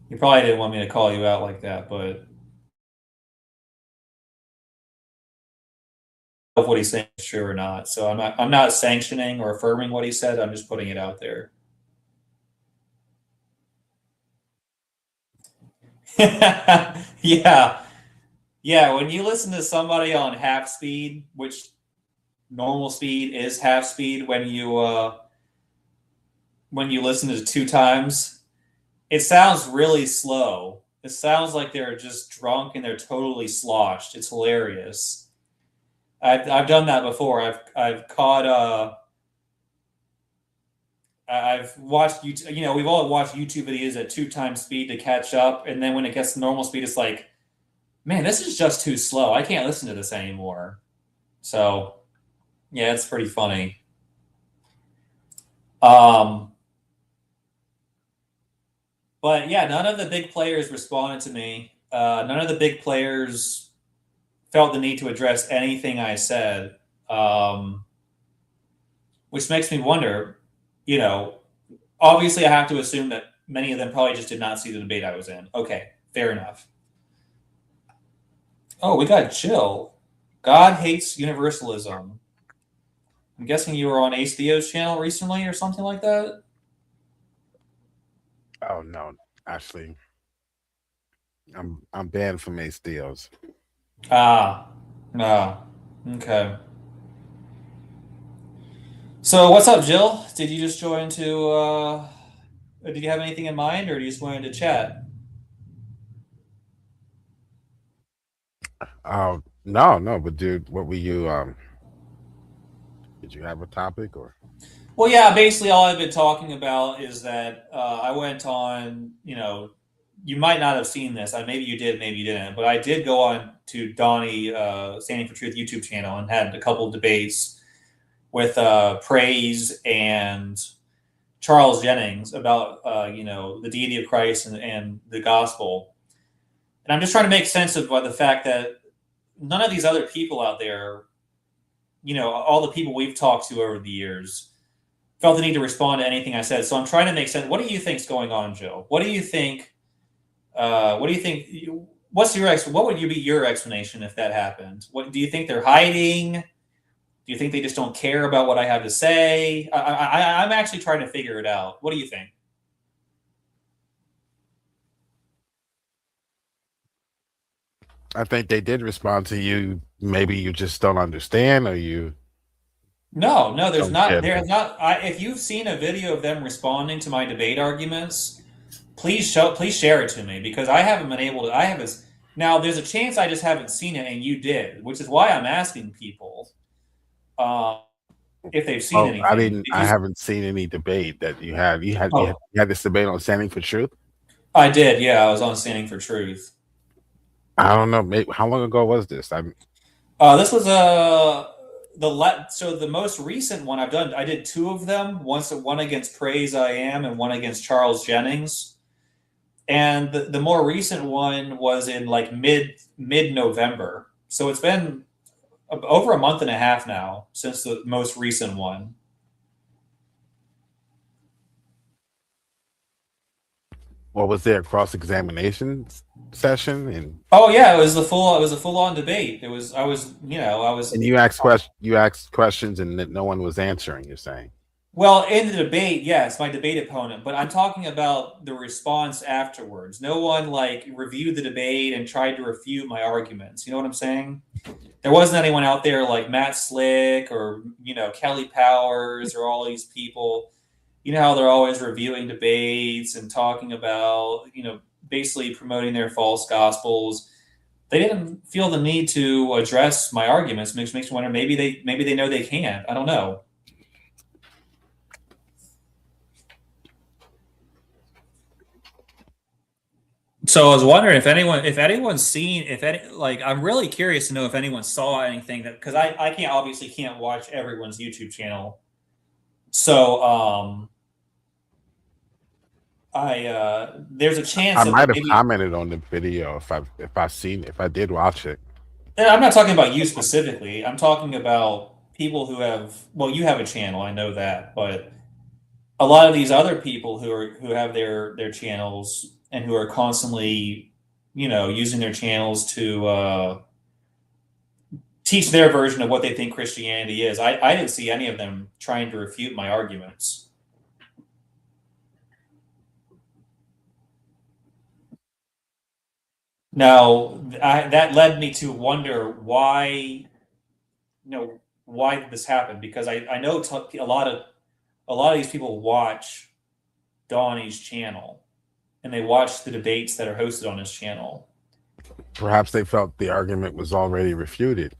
You probably didn't want me to call you out like that, but if what he's saying is true or not. So I'm not sanctioning or affirming what he said. I'm just putting it out there. Yeah. When you listen to somebody on half speed, which normal speed is half speed when you listen to 2 times, it sounds really slow. It sounds like they're just drunk and they're totally sloshed. It's hilarious. I've done that before. I've caught I've watched YouTube. You know, we've all watched YouTube videos at 2 times speed to catch up, and then when it gets to normal speed, it's like, man, this is just too slow. I can't listen to this anymore. So yeah, it's pretty funny. Um, but yeah, none of the big players responded to me. None of the big players felt the need to address anything I said, um, which makes me wonder. You know, obviously, I have to assume that many of them probably just did not see the debate I was in. Okay, fair enough. Oh, we got Jill. God hates universalism. I'm guessing you were on Ace Theo's channel recently or something like that. Oh no, actually, I'm banned from Ace Deals. Ah, ah, okay. So what's up, Jill? Did you just join to? Did you have anything in mind, or do you just wanted to chat? Oh no, no, but dude, what were you? Did you have a topic or? Well, yeah. Basically, all I've been talking about is that I went on. You know, you might not have seen this. Maybe you did, maybe you didn't. But I did go on to Donnie Standing for Truth YouTube channel and had a couple of debates with Praise and Charles Jennings about you know, the deity of Christ and the gospel. And I'm just trying to make sense of the fact that none of these other people out there, you know, all the people we've talked to over the years, felt the need to respond to anything I said. So I'm trying to make sense. What do you think's going on, Joe? What do you think? What do you think? What's your what would be your explanation if that happened? What do you think they're hiding? Do you think they just don't care about what I have to say? I'm actually trying to figure it out. What do you think? I think they did respond to you. Maybe you just don't understand, or you No, no, there's don't not. care. There is not. If you've seen a video of them responding to my debate arguments, please share it to me because I haven't been able to. I haven't. Now, there's a chance I just haven't seen it and you did, which is why I'm asking people uh, if they've seen Oh, I anything. didn't. Did I you? haven't seen any debate that you have. Oh, You had this debate on standing for truth. I did. Yeah, I was on Standing for Truth. I don't know. Maybe how long ago was this? I This was so the most recent one I've done. I did two of them. One against Praise I Am and one against Charles Jennings. And the more recent one was in like mid November. So it's been over a month and a half now since the most recent one. what was there a cross examination session Oh yeah, it was a full on debate. It was I was you know I and was you asked questions and that no one was answering. You're saying. well in the debate. Yes, my debate opponent, but I'm talking about the response afterwards. No one like reviewed the debate and tried to refute my arguments. You know what I'm saying? There wasn't anyone out there like Matt Slick or you know Kelly Powers or all these people. You know how they're always reviewing debates and talking about you know basically promoting their false gospels. They didn't feel the need to address my arguments. Makes me wonder maybe they know they can't. I don't know. So I was wondering if anyone's seen if any like I'm really curious to know if anyone saw anything that because I can't obviously can't watch everyone's YouTube channel. So I there's a chance I that might have maybe commented on the video if I did watch it. and I'm not talking about you specifically. I'm talking about people who have well you have a channel, I know that, but a lot of these other people who have their channels and who are constantly you know using their channels to teach their version of what they think Christianity is. I didn't see any of them trying to refute my arguments. Now, that led me to wonder why, you know, why this happened because I know a lot of these people watch Donnie's channel, and they watch the debates that are hosted on his channel. Perhaps they felt the argument was already refuted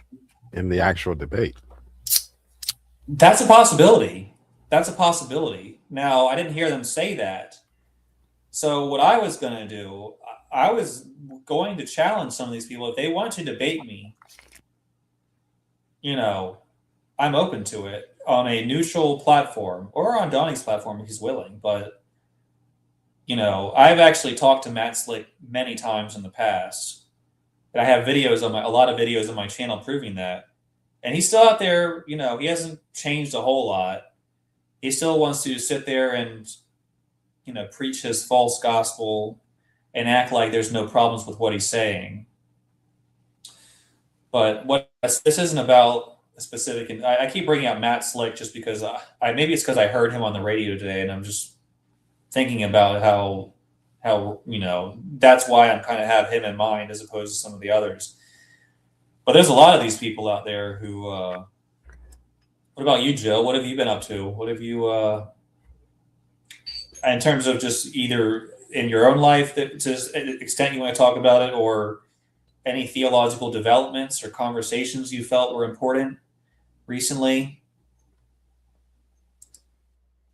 in the actual debate. That's a possibility. That's a possibility. Now, I didn't hear them say that. So what I was going to do, I was going to challenge some of these people. If they want to debate me, I'm open to it on a neutral platform or on Donnie's platform if he's willing. But, I've actually talked to Matt Slick many times in the past. And I have a lot of videos on my channel proving that. And he's still out there, he hasn't changed a whole lot. He still wants to sit there and, preach his false gospel and act like there's no problems with what he's saying. But this isn't about a specific, and I keep bringing out Matt Slick just because maybe it's because I heard him on the radio today, and I'm just thinking about how that's why I'm kind of have him in mind as opposed to some of the others. But there's a lot of these people out there who. What about you, Joe? What have you been up to? What have you, in terms of just either in your own life, that to the extent you want to talk about it, or any theological developments or conversations you felt were important recently?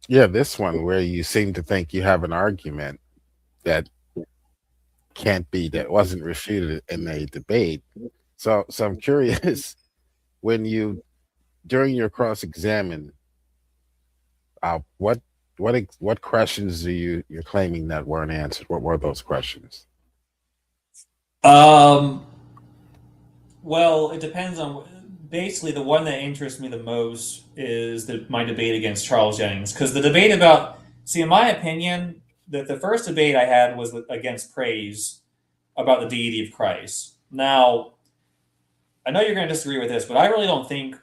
Yeah, this one where you seem to think you have an argument that that wasn't refuted in a debate. So I'm curious, when you during your cross-examine, what questions you're claiming that weren't answered? What were those questions? Well, it depends on. Basically, the one that interests me the most is my debate against Charles Jennings, because the debate in my opinion, the first debate I had was against praise about the deity of Christ. Now, I know you're going to disagree with this, but I really don't think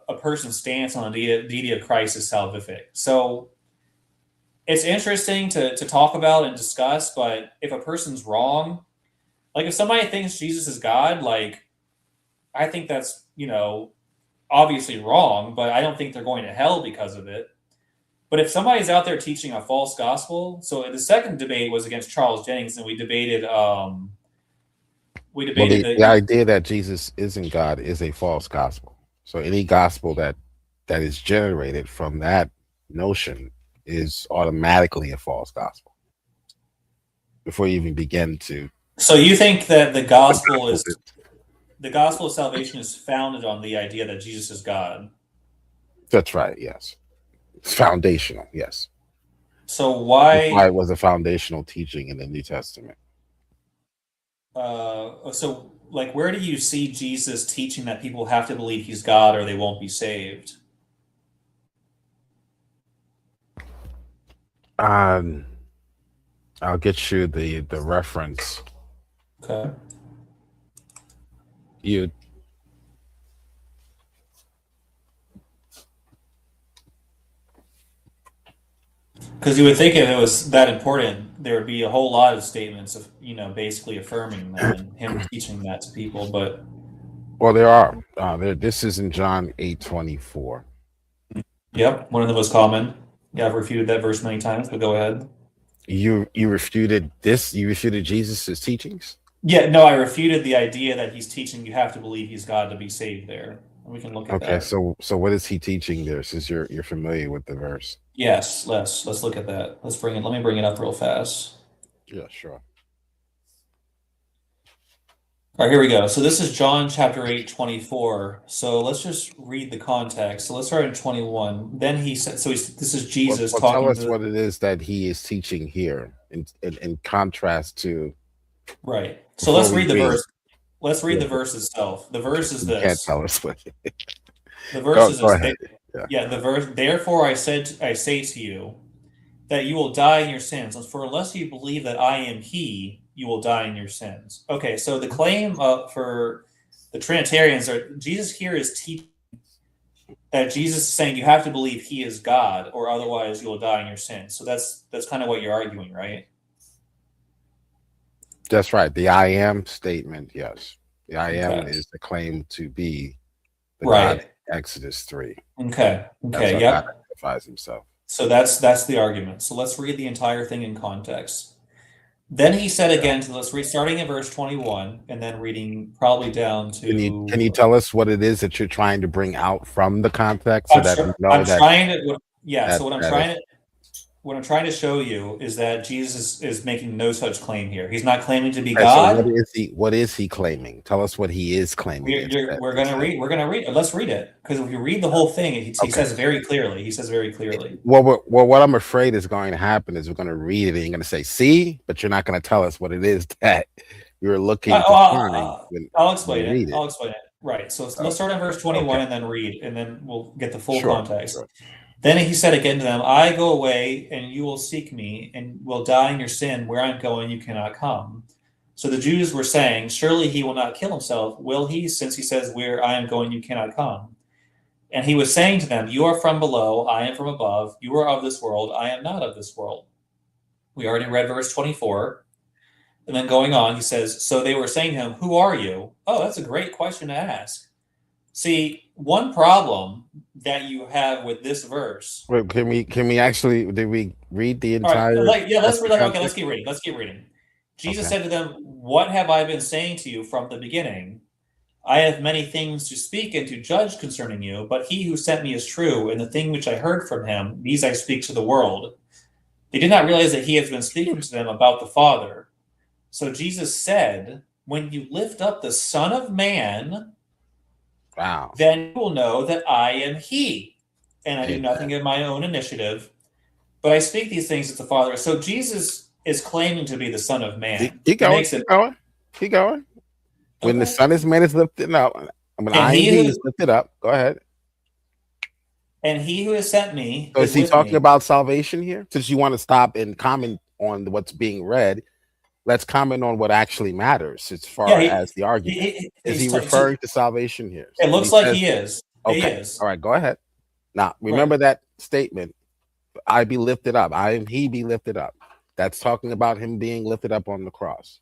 a person's stance on the deity of Christ is salvific. So it's interesting to talk about and discuss, but if a person's wrong, like if somebody thinks Jesus is God, like I think that's, obviously wrong, but I don't think they're going to hell because of it. But if somebody's out there teaching a false gospel, so the second debate was against Charles Jennings, and we debated the idea that Jesus isn't God is a false gospel. So any gospel that is generated from that notion is automatically a false gospel before you even begin to. So you think that the gospel of salvation is founded on the idea that Jesus is God? That's right. Yes, it's foundational. Yes. So why it was a foundational teaching in the New Testament? So like, where do you see Jesus teaching that people have to believe he's God or they won't be saved? I'll get you the reference. Okay. Because you would think if it was that important, there would be a whole lot of statements of, basically affirming that and him teaching that to people. But there are. This is in John 8:24. Yep, one of the most common. Yeah, I've refuted that verse many times, but go ahead. You refuted this? You refuted Jesus' teachings? Yeah, no, I refuted the idea that he's teaching you have to believe he's God to be saved there. We can look at that. Okay, so what is he teaching there, since you're familiar with the verse? Yes, let's look at that. Let me bring it up real fast. Yeah, sure. All right, here we go. So this is John chapter 8:24. So let's just read the context. So let's start in 21. Then he said, this is Jesus talking. Tell us what it is that he is teaching here in contrast to. Right. So let's read the verse. Let's read the verse itself. The verse is this. You can't tell us what. The verse is go this. ahead. Yeah, the verse. Therefore, I say to you that you will die in your sins. For unless you believe that I am He, you will die in your sins. Okay, so the claim for the Trinitarians are Jesus here is teaching that Jesus is saying you have to believe He is God, or otherwise you will die in your sins. So that's kind of what you're arguing, right? That's right. The I am statement, yes. The I am is the claim to be the God in Exodus 3. Okay. That's how God identifies himself. So that's the argument. So let's read the entire thing in context. Then he said again to us, starting in verse 21 and then reading probably down Can you to. tell us what it is that you're trying to bring out from the context so that we know I'm that trying to. Yeah. So that is what I'm trying to show you is that Jesus is making no such claim here. He's not claiming to be okay? So God. what is he claiming? Tell us what he is claiming instead. We're going to read. We're going to read it. Let's read it, because if you read the whole thing, he Okay. says very clearly. He says very clearly. Well, what I'm afraid is going to happen is we're going to read it and you're going to say, "See," but you're not going to tell us what it is that you're looking to find when I'll you explain it. read it. I'll explain it. Right. So Oh, let's start on verse 21 okay. and then read, and then we'll get the full Sure. context. Sure. Then he said again to them, I go away, and you will seek me, and will die in your sin. Where I'm going, you cannot come. So the Jews were saying, surely he will not kill himself, will he, since he says, where I am going, you cannot come? And he was saying to them, you are from below, I am from above. You are of this world, I am not of this world. We already read verse 24. And then going on, he says, so they were saying to him, who are you? Oh, that's a great question to ask. See, one problem that you have with this verse. Wait, can we actually did we read the All right, entire yeah, let's read. Okay, let's context? keep reading. Let's keep reading. Jesus Okay. said to them, what have I been saying to you from the beginning? I have many things to speak and to judge concerning you, but he who sent me is true, and the thing which I heard from him, these I speak to the world. They did not realize that he has been speaking to them about the Father. So Jesus said, when you lift up the Son of Man, Wow. then you will know that I am he, and I do Amen. nothing of my own initiative, but I speak these things as the Father. So Jesus is claiming to be the Son of Man. Keep He going. makes it Keep going. When the okay. Son is man is lifted up, when And I am he he who is lifted up. Go ahead. and he who has sent me So is is he with talking me. about salvation here? Since you want to stop and comment on what's being read, let's comment on what actually matters as Yeah, far as the argument. Is he so referring to salvation here? it When he looks like says, he is. He okay, is. all right, go ahead. Now, Right. remember that statement, I be lifted up. I am he be lifted up. That's talking about him being lifted up on the cross.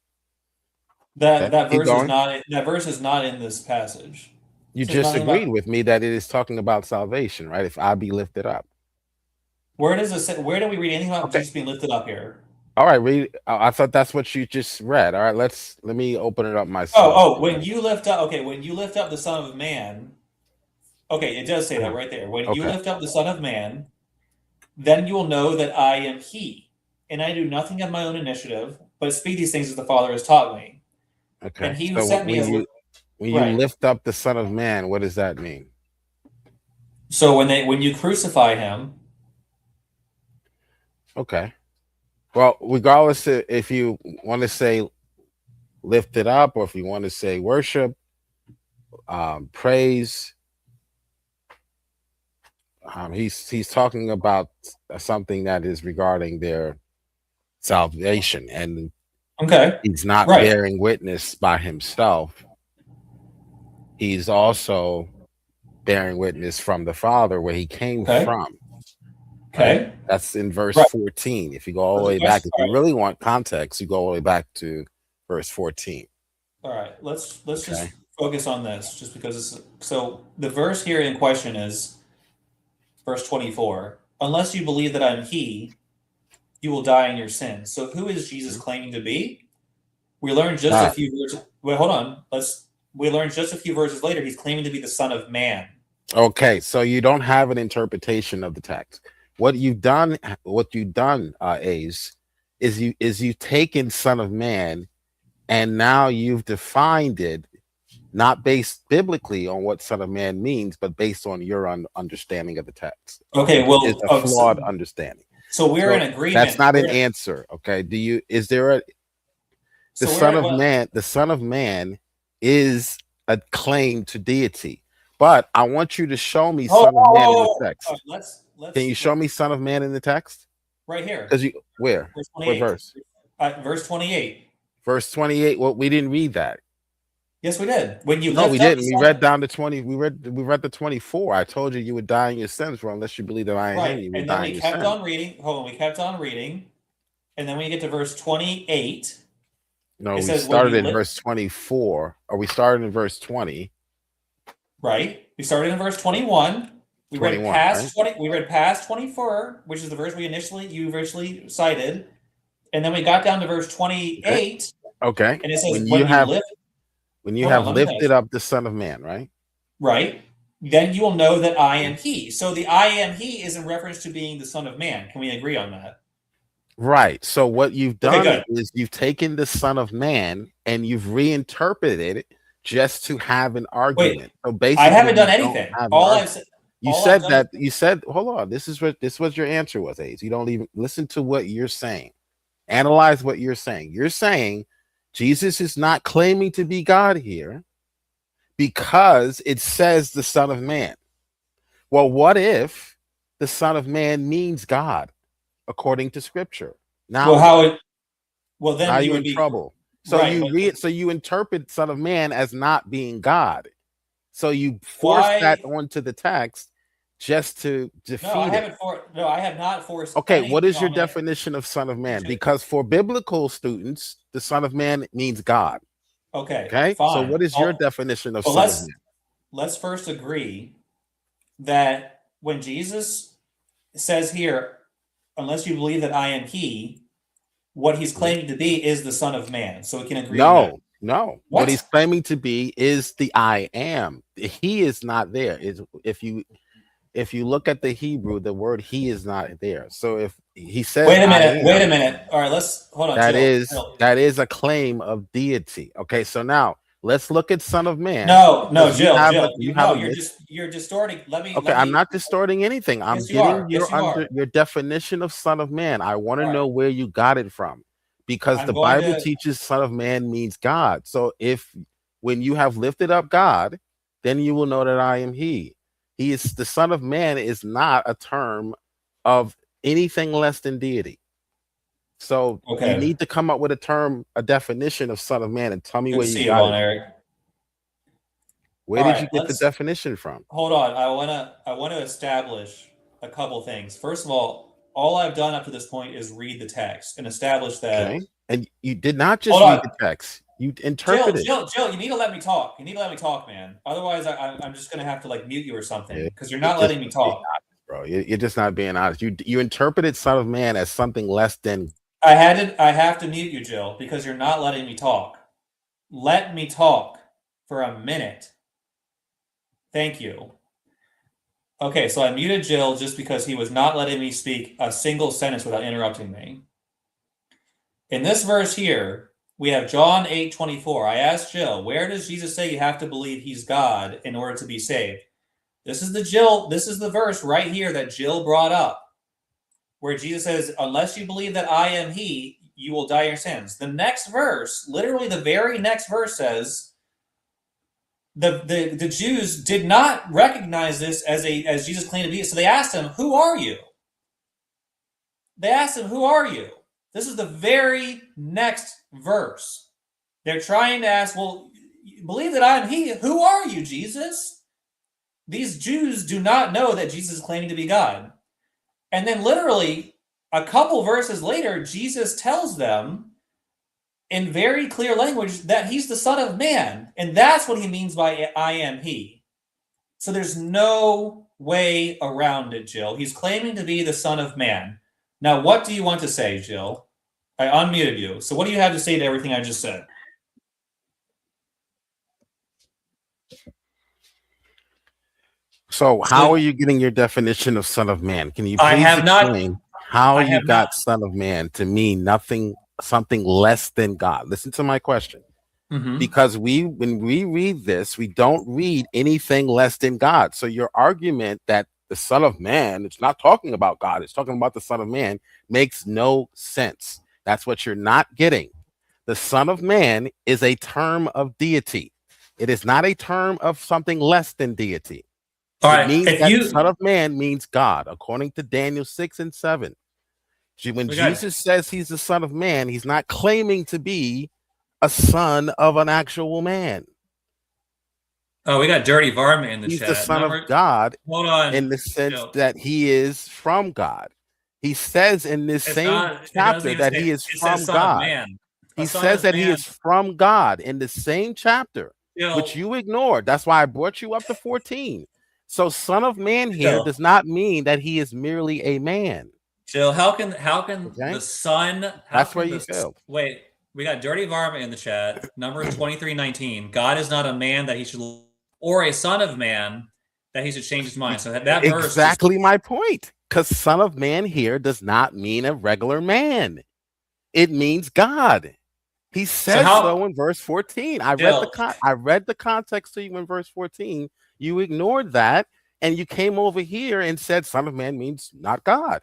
That Okay, that keep verse is going. not that verse is not in this passage. You It says just nothing agreed about with me that it is talking about salvation, right? If I be lifted up. where does it say, where do we read anything about Okay. Jesus being lifted up here? All right, read. I thought that's what you just read. All right, let me open it up Oh, myself. when you lift up, okay, when you lift up the Son of Man, okay, it does say that Uh-huh. right there. When you Okay. lift up the Son of Man, then you will know that I am He, and I do nothing of my own initiative, but speak these things as the Father has taught me. Okay. And He who So sent me when is you right. lift up the Son of Man, what does that mean? So when you crucify Him, Okay. Well, regardless if you want to say lift it up or if you want to say worship, praise, he's talking about something that is regarding their salvation, and okay, he's not right, bearing witness by himself. He's also bearing witness from the Father where he came okay, from. Right? okay, That's in verse right. 14. If you go all So the the way back, question, if you really want context, you go all the way back to verse 14. all right, let's Okay. just focus on this, just because it's so. The verse here in question is verse 24. Unless you believe that I'm He, you will die in your sins. So who is Jesus Mhm. claiming to be? We learned just a Ah, few verses. Wait, hold on. We learned just a few verses later. He's claiming to be the Son of Man. okay. So you don't have an interpretation of the text. What you've done, Ace, is you taken Son of Man and now you've defined it not based biblically on what Son of Man means, but based on your understanding of the text, Okay, which is well, a flawed understanding. so we're in So that's agreement. not an answer. Okay. Is there a the So Son we're of well, Man, the Son of Man is a claim to deity. But I want you to show me oh, Son of Man in the text. Can you show let's me Son of Man in the text? right here, Because you where? verse What 28. verse? Verse 28. Verse 28. Well, we didn't read that. Yes, we did. When you No, we lift up the didn't. We Son read of down to 20. We read the 24. I told you you would die in your sins, for unless you believe that I am him, right, you will and then die we in your kept sin. on reading. Hold on, we kept on reading, and then when you get to verse 28, No, it we says, "When started you in lift." verse 24, or we started in verse 20, Right. We started in verse 21. We read 21, right? past 20. We read past 24, which is the verse you initially cited, And then we got down to verse 28. Okay. And it says, When you have on, lifted up the Son of Man, right? Right. Then you will know that I am he. So the I am he is in reference to being the Son of Man. Can we agree on that? Right. So what you've Okay, done good. is you've taken the Son of Man and you've reinterpreted it just to have an argument. Wait, So I basically, haven't done you don't anything. have an All argument. I've said, You all I've said done that is, you said, hold on, this was your answer was, Ace. You don't even listen to what you're saying. Analyze what you're saying. You're saying Jesus is not claiming to be God here because it says the Son of Man. Well, what if the Son of Man means God according to Scripture? Now well, what? then Now you you're would in be trouble. So right. you But read, so you interpret Son of Man as not being God. So you force that why? onto the text just to No, I defeat it. haven't no, I have not forced Okay, what anything is your on it. definition of Son of Man? Because for biblical students, the Son of Man means God. Okay, Okay, so fine. what is your definition of But Son of Man? let's first agree that when Jesus says here, unless you believe that I am he, what he's Mhm. claiming to be is the Son of Man. So we can agree on that. No. What he's What? claiming to be is the I am. He is not there. Is if you look at the Hebrew, the word he is not there. So if he says Wait a I minute. Wait a am, minute. All right, let's hold on, that Jill. is that is a claim of deity. Okay, so now let's look at Son of Man No, no, because Jill, you have no, a mis. you're distorting. Okay, Let I'm me. not distorting anything. I'm Yes, you getting are. Yes, you are. your definition of Son of Man. I want to All right. know where you got it from because I'm the going Bible to. teaches Son of Man means God. So if when you have lifted up God, then you will know that I am He. He is the Son of Man is not a term of anything less than deity. So you Okay. need to come up with a term, a definition of Son of Man, and tell me Good where to you see you, got Von it from. Eric. Where All did you right. get the definition from? Hold on. I want to establish a couple things. First of all I've done up to this point is read the text and establish that. Okay. And you did not Hold just read on. the text, you interpreted. Jill, you need to let me talk. You need to let me talk, man. Otherwise, I'm just gonna have to like mute you or something It. because you're You're not just letting me not being talk. honest, bro. You're just not being honest. You interpreted Son of Man as something less than. I have to mute you, Jill, because you're not letting me talk. Let me talk for a minute. Thank you. Okay, so I muted Jill just because he was not letting me speak a single sentence without interrupting me. In this verse here, we have John 8:24. I asked Jill, where does Jesus say you have to believe he's God in order to be saved? This is the verse right here that Jill brought up, where Jesus says, unless you believe that I am he, you will die in your sins. The next verse, literally the very next verse says, the Jews did not recognize this as Jesus claimed to be. So they asked him, who are you? They asked him, who are you? This is the very next verse. They're trying to ask, well, believe that I am he. Who are you, Jesus? These Jews do not know that Jesus is claiming to be God. And then literally a couple verses later, Jesus tells them in very clear language that he's the Son of Man. And that's what he means by I am he. So there's no way around it, Jill. He's claiming to be the Son of Man. Now, what do you want to say, Jill? I unmuted you. So what do you have to say to everything I just said? So how So are you getting your definition of Son of Man? Can you I please have not. explain how I you have not. got Son of Man to mean nothing, something less than God? Listen to my question. Mm-hmm. Because when we read this, we don't read anything less than God. So your argument that the Son of Man, it's not talking about God, it's talking about the Son of Man, makes no sense. That's what you're not getting. The Son of Man is a term of deity. It is not a term of something less than deity. All It right. means If that you, Son of Man means God, according to Daniel 6 and 7. When we got. Jesus says he's the Son of Man, he's not claiming to be a son of an actual man. Oh, we got Dirty Varmint in the He's the chat. son of Number. God Hold on, in the sense Jill. that he is from God. He says in this It's same not. It doesn't chapter even that say. he is It says from Son of God. Man. A He Son says of that he Man. is from God in the same chapter, which Jill. you ignored. That's why I brought you up to 14. So, Son of Man here Jill. does not mean that he is merely a man. Jill, how can Okay, the Son how that's where can you the failed. wait, we got Dirty Varmint in the chat. Numbers 23:19. God is not a man that he should, or a son of man that he should change his mind. So that verse just Exactly my point. Because Son of Man here does not mean a regular man. It means God. He so says so how in verse 14. Jill, I read the context to you in verse 14. You ignored that and you came over here and said Son of Man means not God.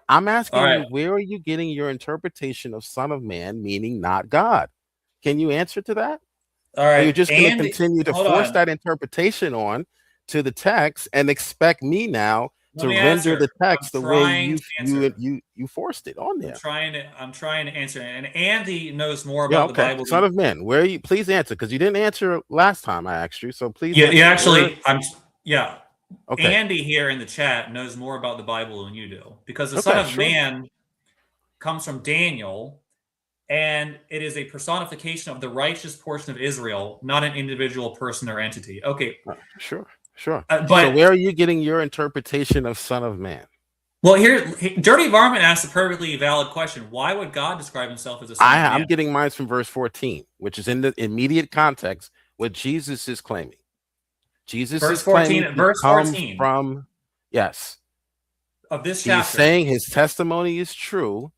I'm all asking you, right, where are you getting your interpretation of Son of Man meaning not God? Can you answer to that? all Or you're right. just going to And continue to hold force on. that interpretation on to the text and expect me now Let to me render answer. the I'm text the way trying to answer. you forced it on there? I'm trying to answer. And Andy knows more Yeah, about the okay. Bible Son than of Man, where are you? Please answer because you didn't answer last time I asked you. So please yeah, yeah, answer. Where? actually, yeah. Okay. Andy here in the chat knows more about the Bible than you do because the Son Okay. of Sure. Man comes from Daniel, and it is a personification of the righteous portion of Israel, not an individual person or entity. Okay, Sure. Sure. So but where are you getting your interpretation of Son of Man? well, here, Dirty Varmint asked a perfectly valid question. Why would God describe himself as a son of I'm man? getting mine from verse 14, which is in the immediate context what Jesus is claiming. Jesus Verse is claiming 14, to verse come 14 from, yes, of this he is chapter. saying his testimony is true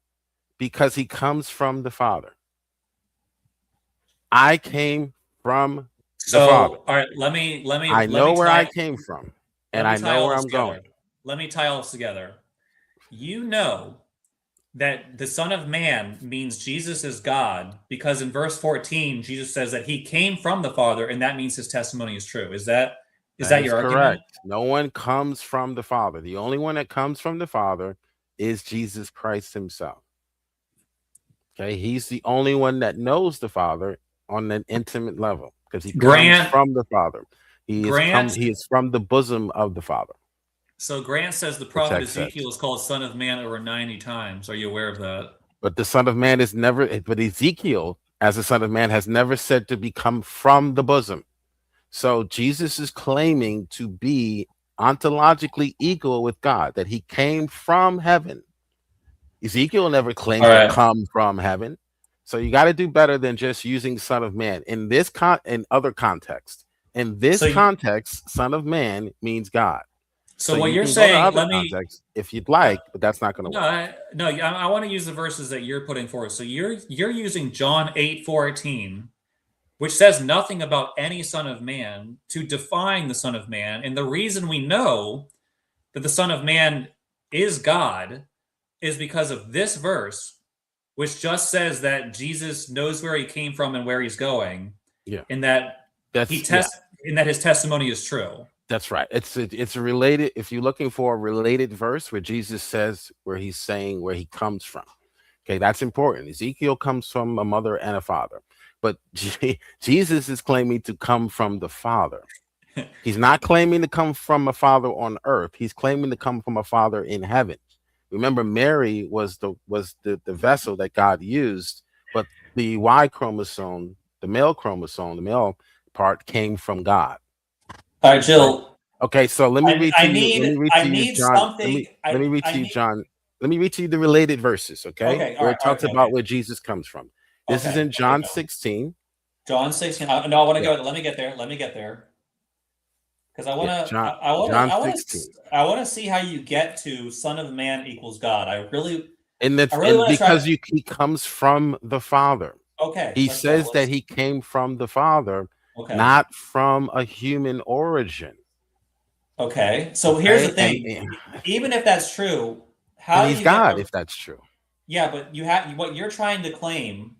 because he comes from the Father. I came from the Father. So, all right, I let know me where I tie came from, and let me I tie know all where this I'm together. going. Let me tie all this together. You know that the Son of Man means Jesus is God because in verse 14 Jesus says that he came from the Father and that means his testimony is true. Is That that is your argument? correct. No one comes from the Father. The only one that comes from the Father is Jesus Christ himself. Okay, he's the only one that knows the Father on an intimate level because he comes Grant from the Father. Grant He is from the bosom of the Father. so Grant says the The prophet text says. Ezekiel is called Son of Man over 90 times. Are you aware of that? But the Son of Man is never, but Ezekiel, as the Son of Man, has never said to become from the bosom. So Jesus is claiming to be ontologically equal with God, that he came from heaven. Ezekiel never All claimed to right. come from heaven. So you got to do better than just using Son of Man in in other contexts. In this So context, Son of Man means God. So so what you you're can go to saying, other let me contexts if you'd uh, like, but that's not going to no, work. I want to use the verses that you're putting forward. So you're using John 8:14, which says nothing about any son of man to define the son of man. And the reason we know that the son of man is God is because of this verse, which just says that Jesus knows where he came from and where he's going, Yeah, and that he that's yeah. tests and that his testimony is true. That's right. It's a related. If you're looking for a related verse where Jesus says where he's saying where he comes from, okay, that's important. Ezekiel comes from a mother and a father, but Jesus is claiming to come from the Father. He's not claiming to come from a father on earth. He's claiming to come from a father in heaven. Remember, Mary was the vessel that God used, but the Y chromosome, the male part came from God. All right, Right. Jill. Okay, so let me read to you. Let me read I to you, need John. something. Let me read to I you, need. John. Let me read to you the related verses, okay? Okay. All Where right. it talks Okay. Okay. about where Jesus comes from. This is Okay. in Okay. John Go. 16. John 16. No, I want to Yeah, go. Let me get there. Let me get there. Because yeah. John 16. I want to see how you get to Son of Man equals God. And I that's really and want to try because to. he comes from the Father. Okay, He let's go. says that he came from the Father, Okay, not from a human origin. okay. So here's the Okay, thing. Even if that's true, and how do he's you get God from? if that's true. Yeah, but you have what you're trying to claim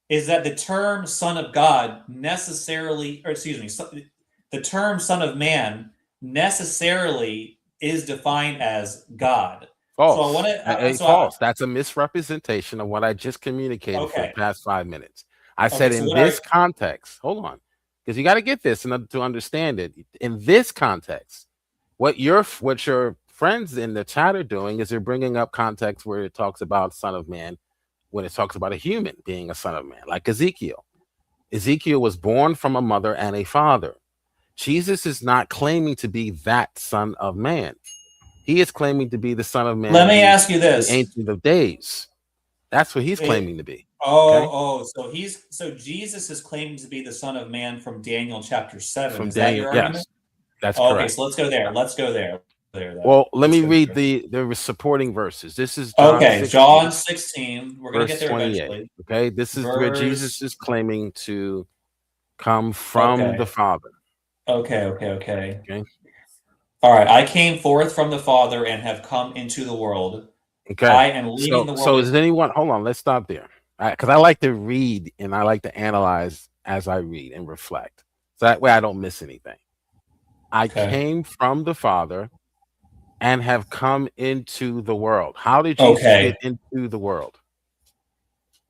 is that the term Son of God necessarily, or excuse me, the term Son of Man necessarily is defined as God. So I want False. to. So False. That's a misrepresentation of what I just communicated for the okay, past 5 minutes. I okay. said So in what are this context, hold on, because you got to get this in order to understand it. In this context, what your friends in the chat are doing is they're bringing up context where it talks about Son of Man, when it talks about a human being a son of man, like Ezekiel. Ezekiel was born from a mother and a father. Jesus is not claiming to be that son of man. He is claiming to be the Son of Let Man, me ask you the this. Ancient of Days. That's what he's It, claiming to be. Okay, so Jesus is claiming to be the Son of Man from Daniel chapter 7. from Is that Daniel. your Yes, argument? that's Oh, okay, correct. so let's go there. Let's go there. Then. Well, let Let's me go read there. the supporting verses. This is John Okay, 16, John 16. We're gonna verse get there 28. eventually. Okay, this is where Jesus Verse. is claiming to come from the Okay. Father. Okay. Okay, All right. I came forth from the Father and have come into the world. okay. I am leaving the So world. is anyone? Hold on, let's stop there. Because I like to read and I like to analyze as I read and reflect, so that way I don't miss anything. I Okay. came from the Father and have come into the world. How did Jesus get Okay. into the world?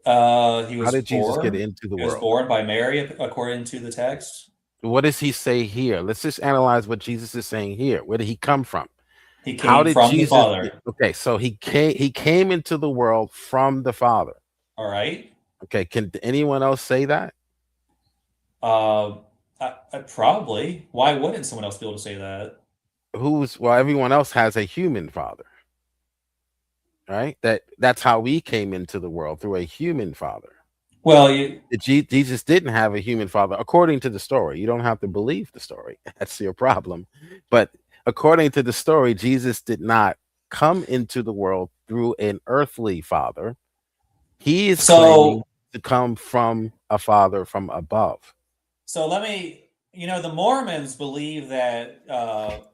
He How was did Jesus get born. into the He was world? born by Mary, according to the text. What does he say here? Let's just analyze what Jesus is saying here. Where did he come from? He How came did from the Jesus Father. okay, so he came into the world from the Father. All right. Okay, can anyone else say that? Uh, I probably. Why wouldn't someone else be able to say that? Everyone else has a human father, right? That's how we came into the world, through a human father. Well, you. Jesus didn't have a human father, according to the story. You don't have to believe the story. That's your problem. But according to the story, Jesus did not come into the world through an earthly father. He is claiming So to come from a father from above. So let me, the Mormons believe that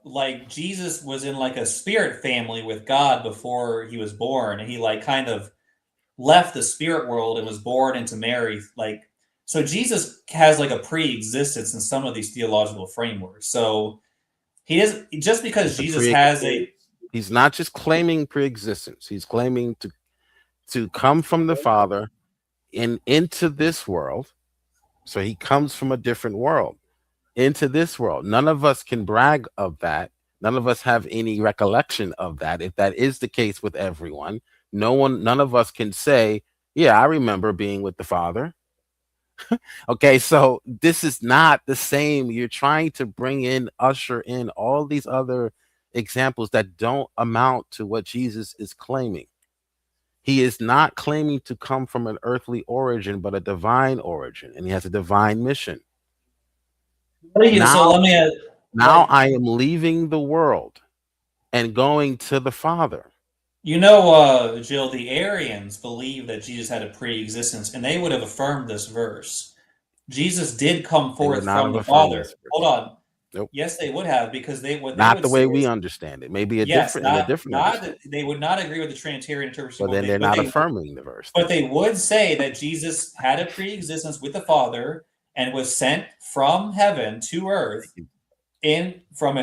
like Jesus was in like a spirit family with God before he was born, and he like kind of left the spirit world and was born into Mary. Like, so Jesus has like a pre-existence in some of these theological frameworks. So he is just because It's a Jesus pre has a. He's not just claiming pre-existence. He's claiming to come from the Father into this world. So he comes from a different world into this world. None of us can brag of that. None of us have any recollection of that. If that is the case with everyone, none of us can say, yeah, I remember being with the Father. Okay, so this is not the same. You're trying to usher in all these other examples that don't amount to what Jesus is claiming. He is not claiming to come from an earthly origin, but a divine origin, and he has a divine mission. So Now, let me now like I am leaving the world and going to the Father. Jill, the Arians believe that Jesus had a pre-existence, and they would have affirmed this verse. Jesus did come They would forth not from have the affirmed Father. this Hold verse. on. Nope, Yes, they would have, because what they not would the say way we is understand it. Maybe a yes, different in a different understanding. they would not agree with the Trinitarian interpretation. But then they're not affirming the verse. But they would say that Jesus had a pre-existence with the Father and was sent from heaven to earth in from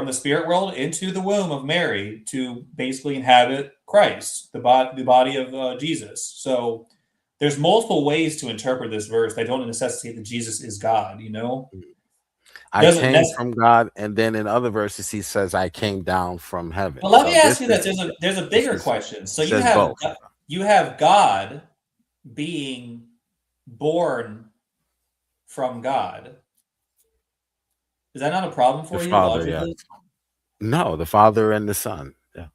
the spirit world into the womb of Mary to basically inhabit Christ, the body of Jesus. So there's multiple ways to interpret this verse. They don't necessitate that Jesus is God. I Doesn't came necessarily. from God, and then in other verses he says, "I came down from heaven." But let me So ask you this: there's a this bigger is question. So says both. you have God being born from God. Is that not a problem The for you Father, yes. logically? No, the Father and the Son. Yeah,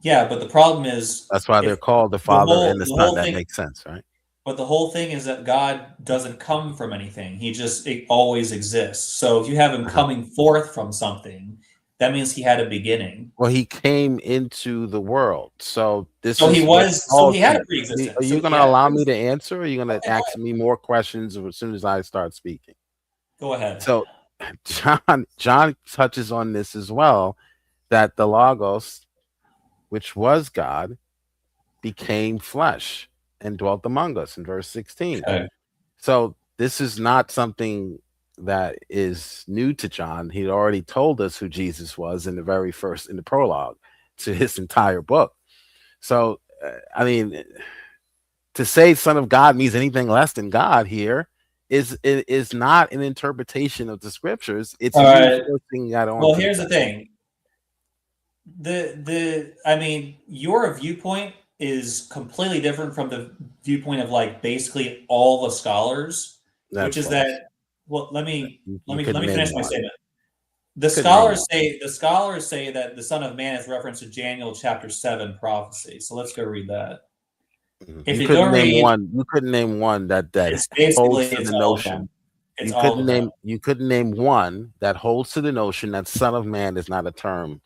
Yeah, but the problem is that's why they're if called the Father and the the Son. whole That thing makes sense, right? but the whole thing is that God doesn't come from anything. It always exists. So if you have him Uh-huh. coming forth from something, that means he had a beginning. Well, he came into the world, so this So is what's he called. had a Are pre-existence. So you going he to had a allow me to pre-existence. answer, or are you going to Okay, ask me more questions as soon as I start speaking? go ahead. So, John touches on this as well, that the Logos, which was God, became flesh and dwelt among us in verse 16. Okay. So this is not something that is new to John. He'd already told us who Jesus was in the prologue to his entire book. So, I mean, to say Son of God means anything less than God here is not an interpretation of the scriptures. It's All you right. forcing that Well, onto the here's the text. thing. Your viewpoint is completely different from the viewpoint of like basically all the scholars, which That's is false. that well, You couldn't let me name finish my one. statement. The Couldn't name scholars one. say that the Son of Man is reference to Daniel chapter 7 prophecy. So let's go read that. If You you go couldn't name read, one. You couldn't name one that it's basically holds to it's the all of them. notion. It's all of them. You couldn't name one that holds to the notion that Son of Man is not a term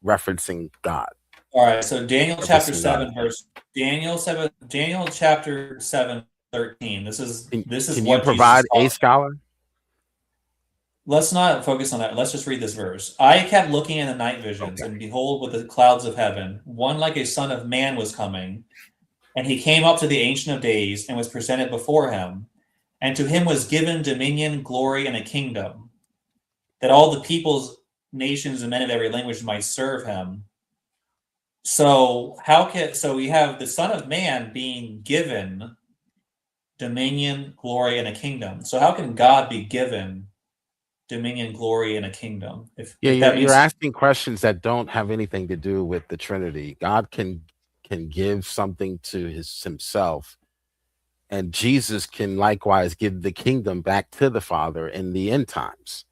referencing God, All right. So referencing God. Daniel chapter 7, 13. This is Can you what Jesus is provide a talking. scholar? Let's not focus on that. Let's just read this verse. I kept looking in the night visions, Okay. and behold, with the clouds of heaven, one like a son of man was coming, and he came up to the Ancient of Days and was presented before him, and to him was given dominion, glory, and a kingdom, that all the peoples, nations, and men of every language might serve him. So we have the Son of Man being given dominion, glory, and a kingdom. So how can God be given dominion, glory, and a kingdom? Yeah, If that you're means asking questions that don't have anything to do with the Trinity. God can give something to himself, and Jesus can likewise give the kingdom back to the Father in the end times.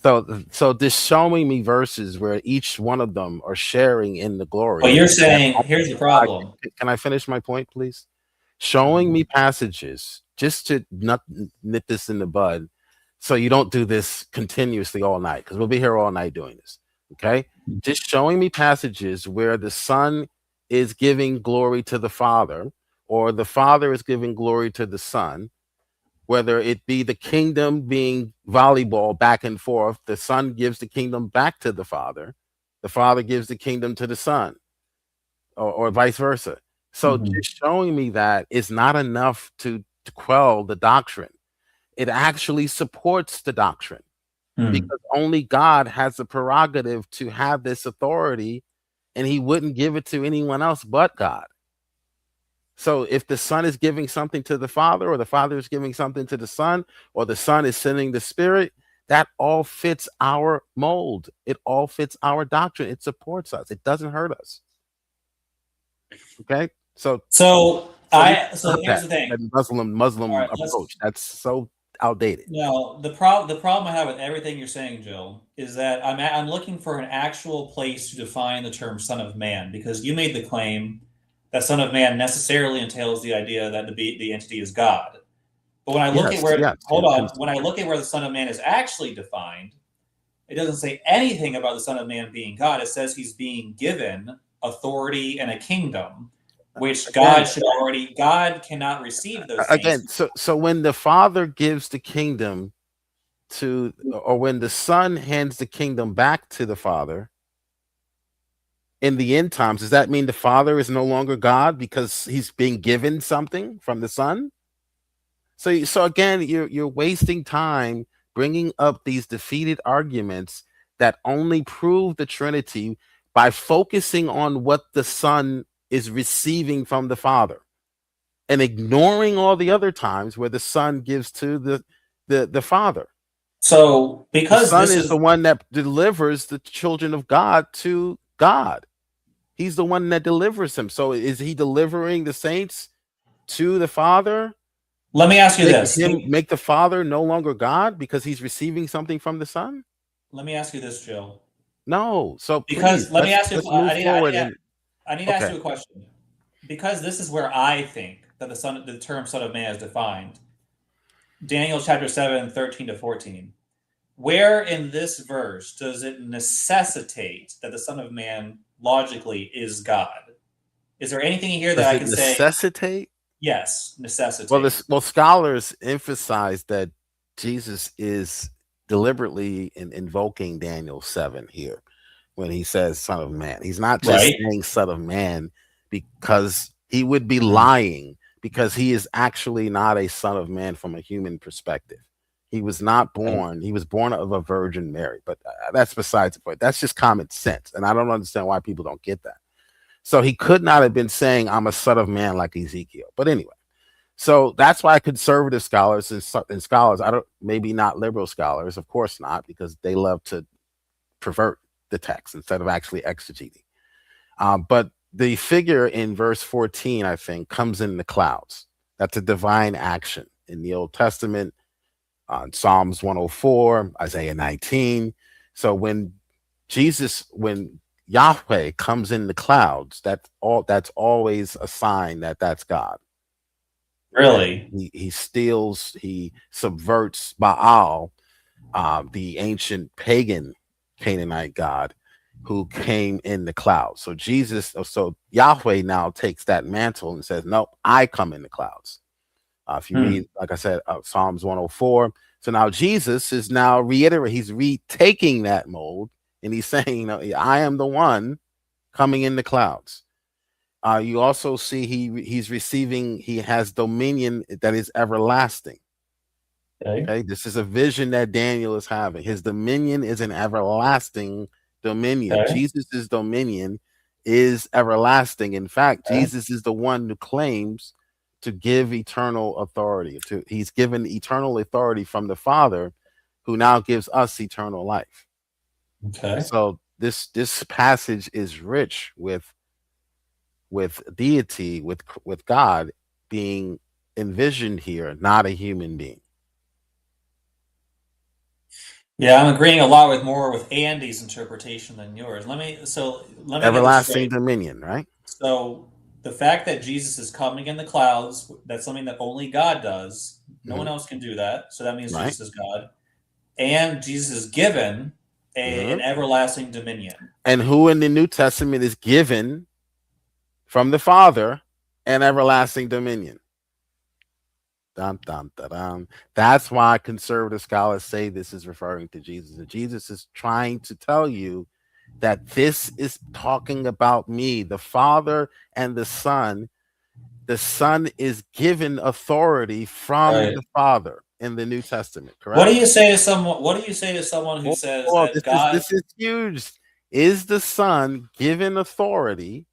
So this showing me verses where each one of them are sharing in the but glory. you're That saying here's the problem. can I finish my point, please? Showing me passages just to not nip this in the bud, so you don't do this continuously all night, because we'll be here all night doing this. Okay, just showing me passages where the Son is giving glory to the Father, or the Father is giving glory to the Son, whether it be the kingdom being volleyball back and forth, the Son gives the kingdom back to the Father gives the kingdom to the Son, or vice versa. So Mhm. just showing me that is not enough to quell the doctrine. It actually supports the doctrine, Hmm. because only God has the prerogative to have this authority, and he wouldn't give it to anyone else but God. So if the Son is giving something to the Father, or the Father is giving something to the Son, or the Son is sending the Spirit, that all fits our mold. It all fits our doctrine. It supports us. It doesn't hurt us. Okay? So we So stop here's the that thing. All Muslim right, let's approach. That's so outdated. no, the problem I have with everything you're saying, Jill, is that I'm looking for an actual place to define the term "son of man" because you made the claim that "son of man" necessarily entails the idea that the entity is God. But when I look at Yes, where yes. hold on, when I look at where the Son of Man is actually defined, it doesn't say anything about the Son of Man being God. It says he's being given authority and a kingdom, which Again, God cannot receive those things. again. So when the Father gives the kingdom to, or when the Son hands the kingdom back to the Father in the end times, does that mean the Father is no longer God because he's being given something from the Son? So again, you're wasting time bringing up these defeated arguments that only prove the Trinity by focusing on what the Son is receiving from the Father, and ignoring all the other times where the Son gives to the Father. So The because Son this is is the one that delivers the children of God to God. He's the one that delivers them. So is he delivering the saints to the Father? let me ask you this. Make the Father no longer God because he's receiving something from the Son? Let me ask you this, Jill. No. So please Because let me ask you let's move forward. And I need to ask okay, you a question. Because this is where I think that the term Son of Man is defined. Daniel chapter 7, 13 to 14. Where in this verse does it necessitate that the Son of Man logically is God? Is there anything here that does I it can say, necessitate? yes, Well, necessitate? this scholars emphasize that Jesus is deliberately invoking Daniel 7 here when he says Son of Man. He's not just Right? saying Son of Man because he would be Mhm. lying, because he is actually not a Son of Man from a human perspective. He was not born, he was born of a Virgin Mary, but that's besides the point. That's just common sense. And I don't understand why people don't get that. So he could not have been saying, I'm a Son of Man like Ezekiel. But anyway. So that's why conservative scholars and scholars, I don't, maybe not liberal scholars, of course not, because they love to pervert the text instead of actually exegeting. But the figure in verse 14, I think, comes in the clouds. That's a divine action in the Old Testament, Psalms 104, Isaiah 19. So when Yahweh comes in the clouds, that's always a sign that that's God. Okay. Really? He steals, he subverts Baal, the ancient pagan Canaanite god who came in the clouds. So Yahweh now takes that mantle and says, "Nope, I come in the clouds." If you Hmm. read, like I said, Psalms 104. So now Jesus is now reiterating, he's retaking that mold and he's saying, I am the one coming in the clouds. You also see he has dominion that is everlasting. Okay. Okay, this is a vision that Daniel is having. His dominion is an everlasting dominion. Okay. Jesus's dominion is everlasting. In fact, Okay. Jesus is the one who claims to give eternal authority. He's given eternal authority from the Father, who now gives us eternal life. Okay. So this passage is rich with deity, with God being envisioned here, not a human being. Yeah, I'm agreeing a lot with Andy's interpretation than yours. Let me get this Everlasting straight. dominion, right? So the fact that Jesus is coming in the clouds, that's something that only God does. No one Mhm. else can do that. So that means Right. Jesus is God. And Jesus is given an Mhm. everlasting dominion. And who in the New Testament is given from the Father an everlasting dominion? Dum, dum, da, dum. That's why conservative scholars say this is referring to Jesus. And Jesus is trying to tell you that this is talking about me, the Father and the Son. The Son is given authority from Right. the Father in the New Testament, What do correct? you say to someone? What do you say to someone who Oh, says oh, that God this is huge. Is the Son given authority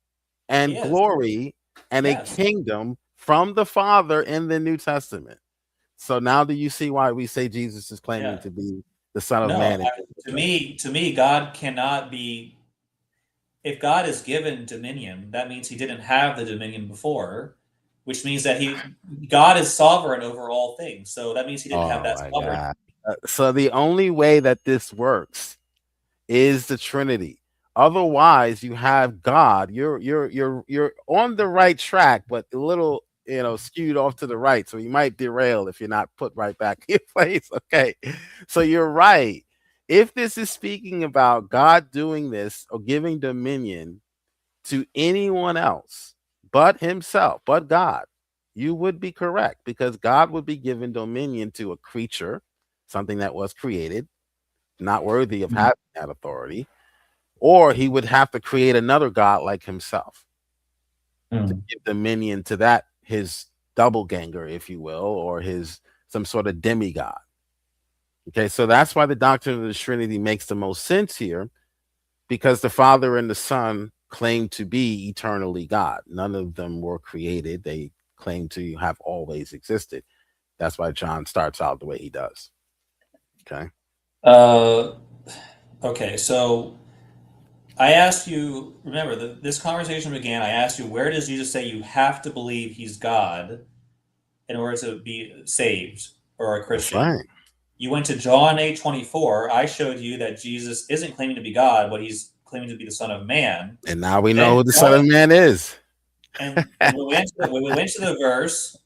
and is? glory and a Yes. kingdom from the Father in the New Testament? So now do you see why we say Jesus is claiming Yeah. to be the Son of No. Man in To the New Testament? me, God cannot be. If God is given dominion, that means He didn't have the dominion before, which means that God is sovereign over all things. So that means He didn't have Oh that my sovereignty. God. So the only way that this works is the Trinity. Otherwise, you have God. You're on the right track, but a little skewed off to the right. So you might derail if you're not put right back in your place. Okay, so you're right. If this is speaking about God doing this or giving dominion to anyone else but Himself, but God, you would be correct because God would be given dominion to a creature, something that was created, not worthy of Mm. having that authority, or he would have to create another god like himself to Mm. give dominion to that his double ganger, if you will, or his some sort of demigod. Okay, so that's why the doctrine of the Trinity makes the most sense here, because the Father and the Son claim to be eternally God. None of them were created; they claim to have always existed. That's why John starts out the way he does. Okay. Uh, okay. So I asked you. Remember, this conversation began. I asked you, where does Jesus say you have to believe He's God in order to be saved or a That's Christian? right. You went to John 8:24. I showed you that Jesus isn't claiming to be God, but He's claiming to be the Son of Man. And now we know Then who the Son John, of Man is. and when we went to the verse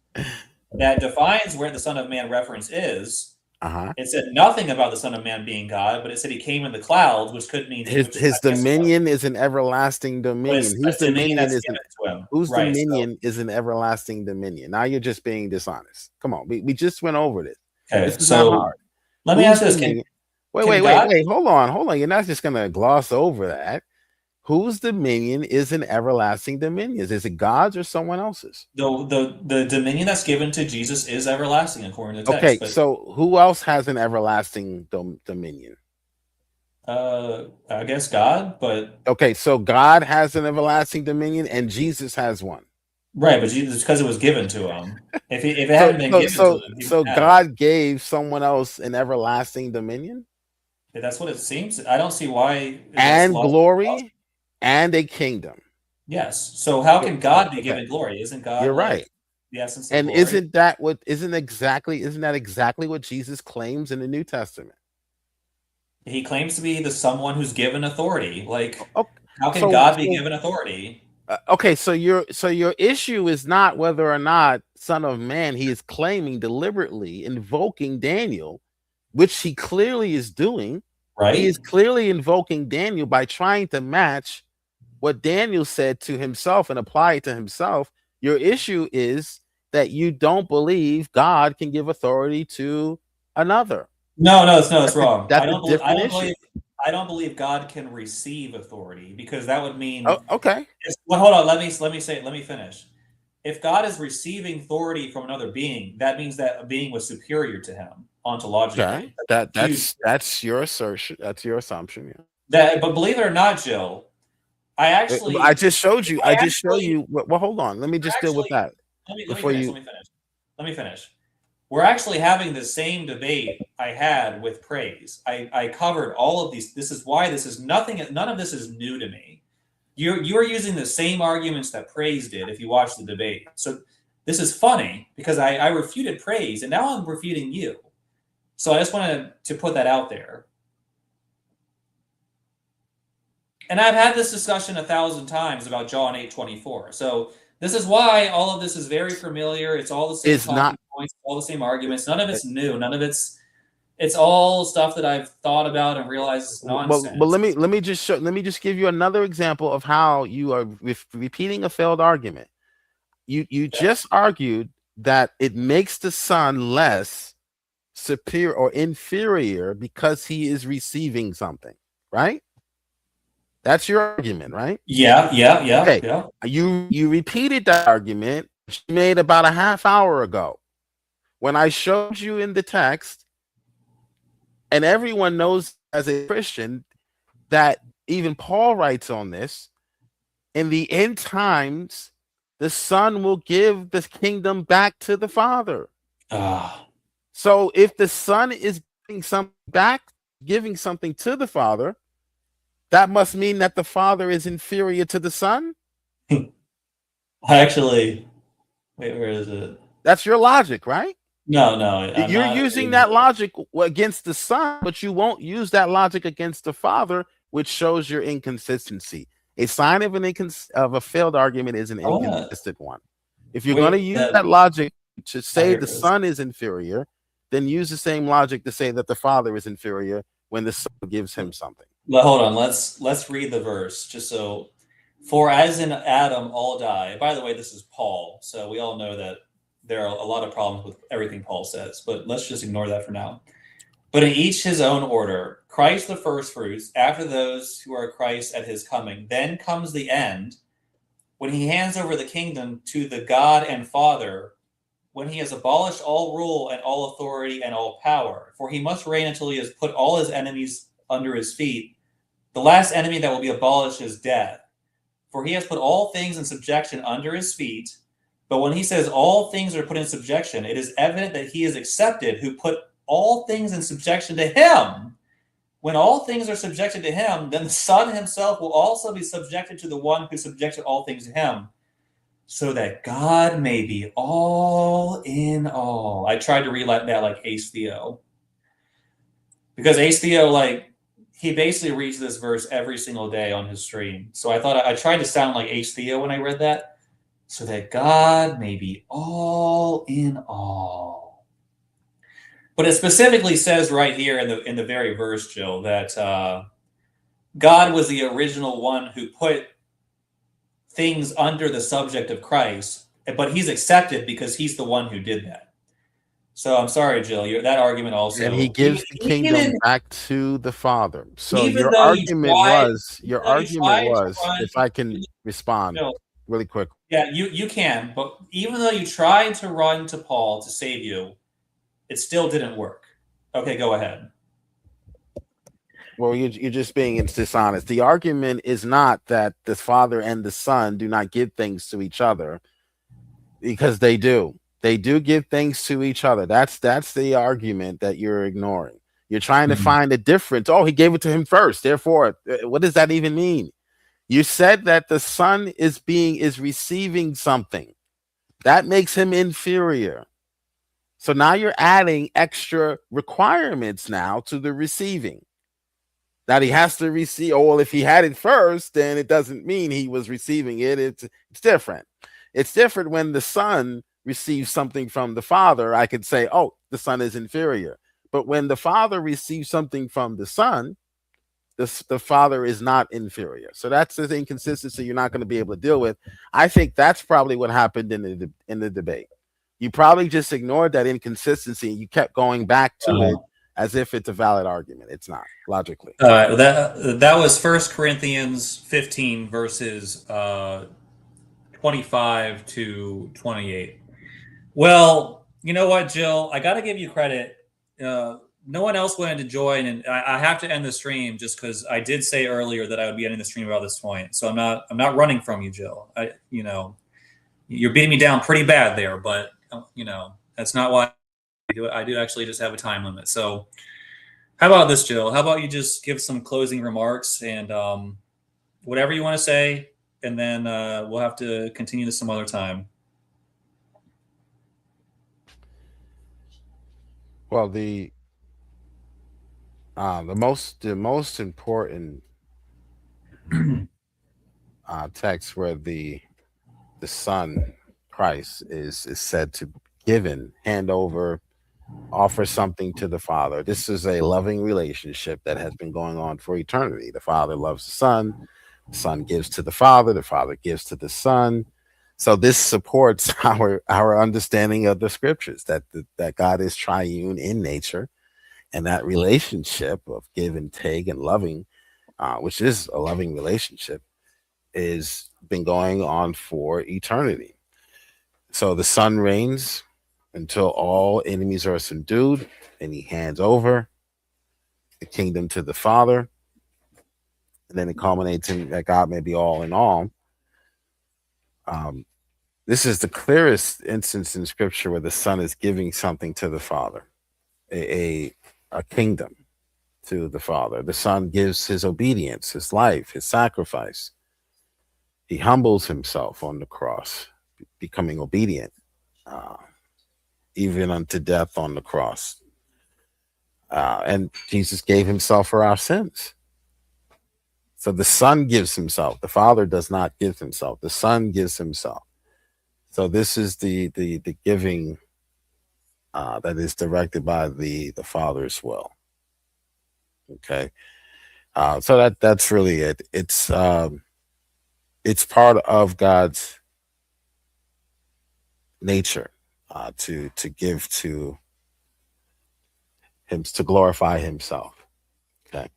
that defines where the Son of Man reference is, Uh-huh. it said nothing about the Son of Man being God, but it said He came in the clouds, which could mean, which I His guess, dominion is an everlasting but dominion. it's a dominion that's given to Him, Whose right? So, dominion is an everlasting dominion? Now you're just being dishonest. Come on, we just went over this. This okay. is not So hard. let me Whose ask you this: dominion? can God? Hold on, hold on. You're not just gonna gloss over that. Whose dominion is an everlasting dominion? Is it God's or someone else's? The dominion that's given to Jesus is everlasting according to the text, Okay, but so who else has an everlasting dominion? I guess God, but Okay, so God has an everlasting dominion and Jesus has one. right, but Jesus because it was given to Him. If it hadn't been given to Him, He So wouldn't have it. God gave someone else an everlasting dominion If that's what it seems. I don't see why that's and logically glory possible. and a kingdom. Yes. So how So, can God be okay, given glory? Isn't you're God like right. the essence of And glory? isn't that exactly what Jesus claims in the New Testament? He claims to be the someone who's given authority. Like, Okay, how can so God be so given authority? okay, so your issue is not whether or not Son of Man he is claiming deliberately invoking Daniel, which he clearly is doing. He is Right? clearly invoking Daniel by trying to match what Daniel said to himself and apply it to himself. Your issue is that you don't believe God can give authority to another. No, it's That's a wrong. that's a different issue. I don't believe God can receive authority because that would Oh, mean. okay, Well, hold on. Let me finish. If God is receiving authority from another being, that means that a being was superior to him ontologically. okay. That That's huge. that's your assertion. That's your assumption. Yeah. That, but believe it or not, Jill, I just showed you. I I just show actually, you. Well, hold on. Let me just deal with actually, that let me before finish. you. Let me finish. We're actually having the same debate I had with praise. I covered all of these. This is why this is nothing. None of this is new to me. You're using the same arguments that praise did if you watch the debate. So this is funny because I refuted praise and now I'm refuting you. So I just wanted to put that out there. And I've had this discussion 1,000 times about John 8:24. So this is why all of this is very familiar. It's all the same Is talking not. points, all the same arguments. None of it's new. None of it's all stuff that I've thought about and realized is Well, nonsense. let me just give you another example of how you are repeating a failed argument. You Yeah. just argued that it makes the son less superior or inferior because he is receiving something, right? That's your argument, right? Okay. Yeah. You repeated that argument which you made about a half hour ago when I showed you in the text, and everyone knows as a Christian that even Paul writes on this. In the end times, the Son will give the kingdom back to the Father. Ah. So if the Son is giving something back, giving something to the Father, that must mean that the Father is inferior to the Son. I actually, wait, where is it? That's your logic, right? No, I'm You're not using agreeing with that it. logic against the Son, but you won't use that logic against the Father, which shows your inconsistency. A sign of of a failed argument is an I want to inconsistent one. If you're going to wait. use that logic to say Here the it is. Son is inferior, then use the same logic to say that the Father is inferior when the Son gives him something. Hold on. Let's read the verse just so. For as in Adam all die. By the way, this is Paul, so we all know that there are a lot of problems with everything Paul says, but let's just ignore that for now. But in each his own order, Christ the firstfruits, after those who are Christ at his coming. Then comes the end, when he hands over the kingdom to the God and Father, when he has abolished all rule and all authority and all power. For he must reign until he has put all his enemies under his feet. The last enemy that will be abolished is death. For he has put all things in subjection under his feet. But when he says all things are put in subjection, it is evident that he is accepted who put all things in subjection to him. When all things are subjected to him, then the Son himself will also be subjected to the one who subjected all things to him, so that God may be all in all. I tried to read that like Ace Theo, because Ace Theo, like, he basically reads this verse every single day on his stream. So I thought I tried to sound like Ace Theo when I read that, so that God may be all in all. But it specifically says right here in the very verse, Jill, that God was the original one who put things under the subject of Christ, but he's accepted because he's the one who did that. So I'm sorry, Jill. That argument And he also, gives the kingdom even back to the Father. So even though you your though you argument tried to was, run, if I can respond Jill, really quick. yeah, you can, but even though you tried to run to Paul to save you, it still didn't work. Okay, go ahead. Well, you're just being dishonest. The argument is not that the Father and the Son do not give things to each other, because they do. They do give things to each other. That's the argument that you're ignoring. You're trying to Mhm. find a difference. Oh, he gave it to him first. Therefore, what does that even mean? You said that the Son is receiving something. That makes him inferior. So now you're adding extra requirements now to the receiving. that he has to receive. Oh, well, if he had it first, then it doesn't mean he was receiving it. It's different. It's different when the son receives something from the father. I could say, oh, the son is inferior. But when the father receives something from the son, the father is not inferior. So that's the inconsistency you're not going to be able to deal with. I think that's probably what happened in the debate. You probably just ignored that inconsistency. You kept going back to it as if it's a valid argument. It's not logically. That was 1 Corinthians 15 verses 25 to 28. Well, you know what, Jill? I got to give you credit. No one else wanted to join, and I have to end the stream just because I did say earlier that I would be ending the stream about this point. So I'm not running from you, Jill. You're beating me down pretty bad there, but that's not why I do it. I do actually just have a time limit. So how about this, Jill? How about you just give some closing remarks and whatever you want to say, and then we'll have to continue this some other time. Well, the most important text where the Son Christ is said to given, hand over, offer something to the Father. This is a loving relationship that has been going on for eternity. The Father loves the Son gives to the Father gives to the Son. So this supports our understanding of the scriptures that God is triune in nature, and that relationship of give and take and loving, which is a loving relationship, is been going on for eternity. So the Son reigns until all enemies are subdued, and he hands over the kingdom to the Father, and then it culminates in that God may be all in all. This is the clearest instance in Scripture where the Son is giving something to the Father, a kingdom to the Father. The Son gives his obedience, his life, his sacrifice. He humbles himself on the cross, becoming obedient, even unto death on the cross. And Jesus gave himself for our sins. So the Son gives himself. The Father does not give himself. The Son gives himself. So this is the giving that is directed by the Father's will. Okay, so that's really it. It's part of God's nature to give to him, to glorify himself. Okay,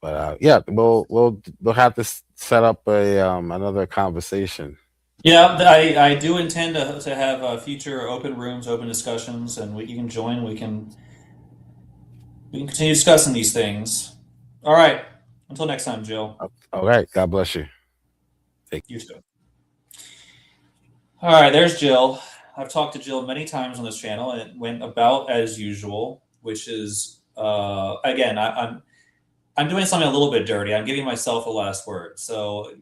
but yeah, we'll have to set up another conversation. Yeah, I do intend to have future open rooms, open discussions, and you can join. We can continue discussing these things. All right. Until next time, Jill. All right. God bless you. You too. All right. There's Jill. I've talked to Jill many times on this channel, and it went about as usual, which is again, I'm doing something a little bit dirty. I'm giving myself a last word. So,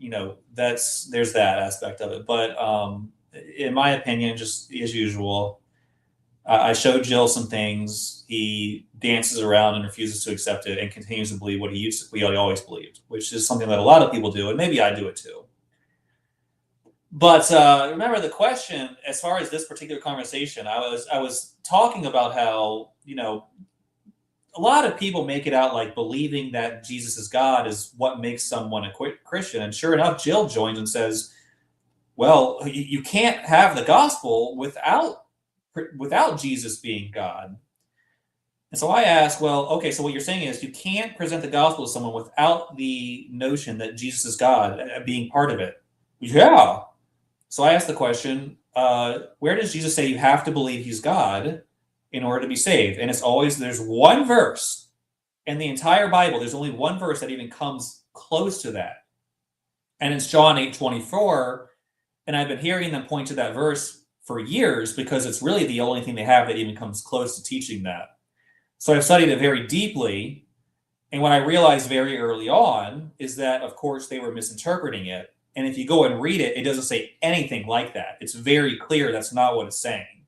there's that aspect of it. But in my opinion, just as usual, I showed Jill some things. He dances around and refuses to accept it and continues to believe what he always believed, which is something that a lot of people do, and maybe I do it too. But remember the question, as far as this particular conversation, I was talking about how, a lot of people make it out like believing that Jesus is God is what makes someone a Christian. And sure enough, Jill joins and says, well, you can't have the gospel without Jesus being God. And so I ask, well, okay, so what you're saying is you can't present the gospel to someone without the notion that Jesus is God being part of it. Yeah. So I asked the question, where does Jesus say you have to believe he's God in order to be saved? And there's one verse in the entire Bible. There's only one verse that even comes close to that. And it's John 8:24. And I've been hearing them point to that verse for years because it's really the only thing they have that even comes close to teaching that. So I've studied it very deeply. And what I realized very early on is that, of course, they were misinterpreting it. And if you go and read it, it doesn't say anything like that. It's very clear that's not what it's saying.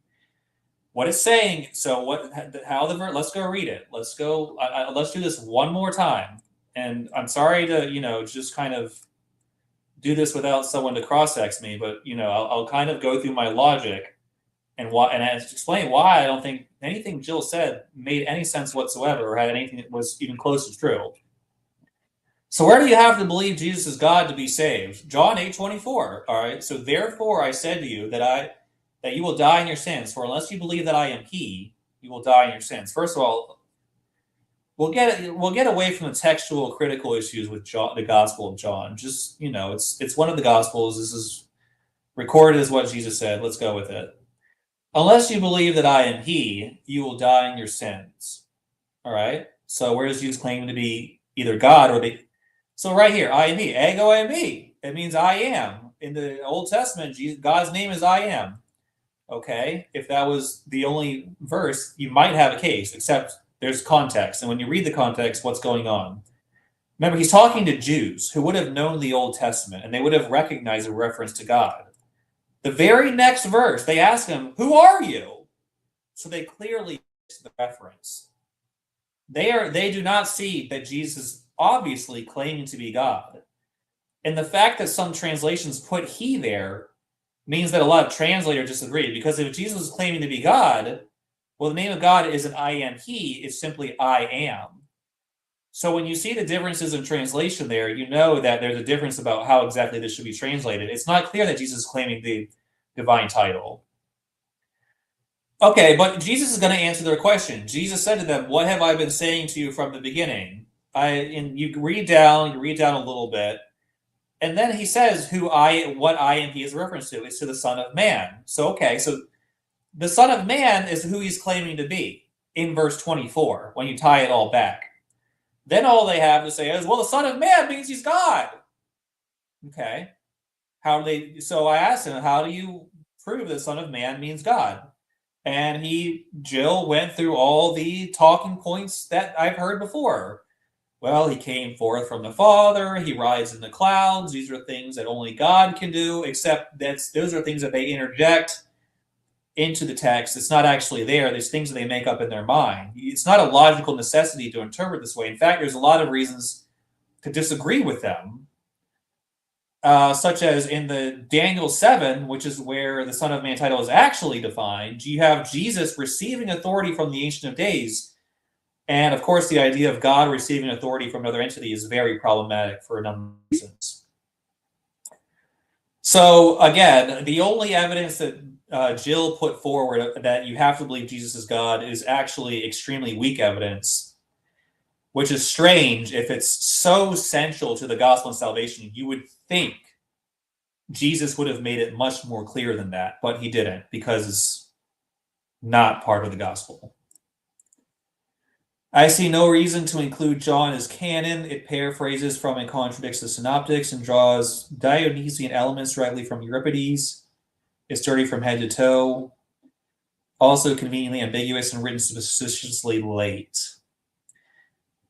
what it's saying. So what? How the let's go read it. Let's go. Let's do this one more time. And I'm sorry to just kind of do this without someone to cross-ex me, but I'll kind of go through my logic and explain why I don't think anything Jill said made any sense whatsoever or had anything that was even close to true. So where do you have to believe Jesus is God to be saved? John 8:24. All right. So therefore I said to you that you will die in your sins, for unless you believe that I am He, you will die in your sins. First of all, we'll get away from the textual critical issues with John, the Gospel of John. Just it's one of the Gospels. This is recorded as what Jesus said. Let's go with it. Unless you believe that I am He, you will die in your sins. All right. So where is Jesus claiming to be either God or the? So right here, I am He. Ego I am He. It means I am. In the Old Testament, God's name is I am. Okay. If that was the only verse, you might have a case, except there's context. And when you read the context, what's going on? Remember, he's talking to Jews who would have known the Old Testament, and they would have recognized a reference to God. The very next verse, they ask him, "Who are you?" So they clearly the reference. They do not see that Jesus is obviously claiming to be God. And the fact that some translations put He there means that a lot of translators disagree, because if Jesus is claiming to be God, well, the name of God isn't I am He, it's simply I am. So when you see the differences in translation there, you know that there's a difference about how exactly this should be translated. It's not clear that Jesus is claiming the divine title. Okay, but Jesus is going to answer their question. Jesus said to them, "What have I been saying to you from the beginning?" And you read down a little bit, and then he says what I am He is a reference to. It's to the Son of Man. So the Son of Man is who he's claiming to be in verse 24, when you tie it all back. Then all they have to say is, well, the Son of Man means he's God. Okay. So I asked him, how do you prove the Son of Man means God? And Jill went through all the talking points that I've heard before. Well, he came forth from the Father. He rides in the clouds. These are things that only God can do, except those are things that they interject into the text. It's not actually there. There's things that they make up in their mind. It's not a logical necessity to interpret this way. In fact, there's a lot of reasons to disagree with them, such as in the Daniel 7, which is where the Son of Man title is actually defined. You have Jesus receiving authority from the Ancient of Days. And of course, the idea of God receiving authority from another entity is very problematic for a number of reasons. So again, the only evidence that Jill put forward that you have to believe Jesus is God is actually extremely weak evidence, which is strange. If it's so central to the gospel and salvation, you would think Jesus would have made it much more clear than that, but he didn't, because it's not part of the gospel. I see no reason to include John as canon. It paraphrases from and contradicts the synoptics and draws Dionysian elements directly from Euripides. It's dirty from head to toe. Also conveniently ambiguous and written suspiciously late.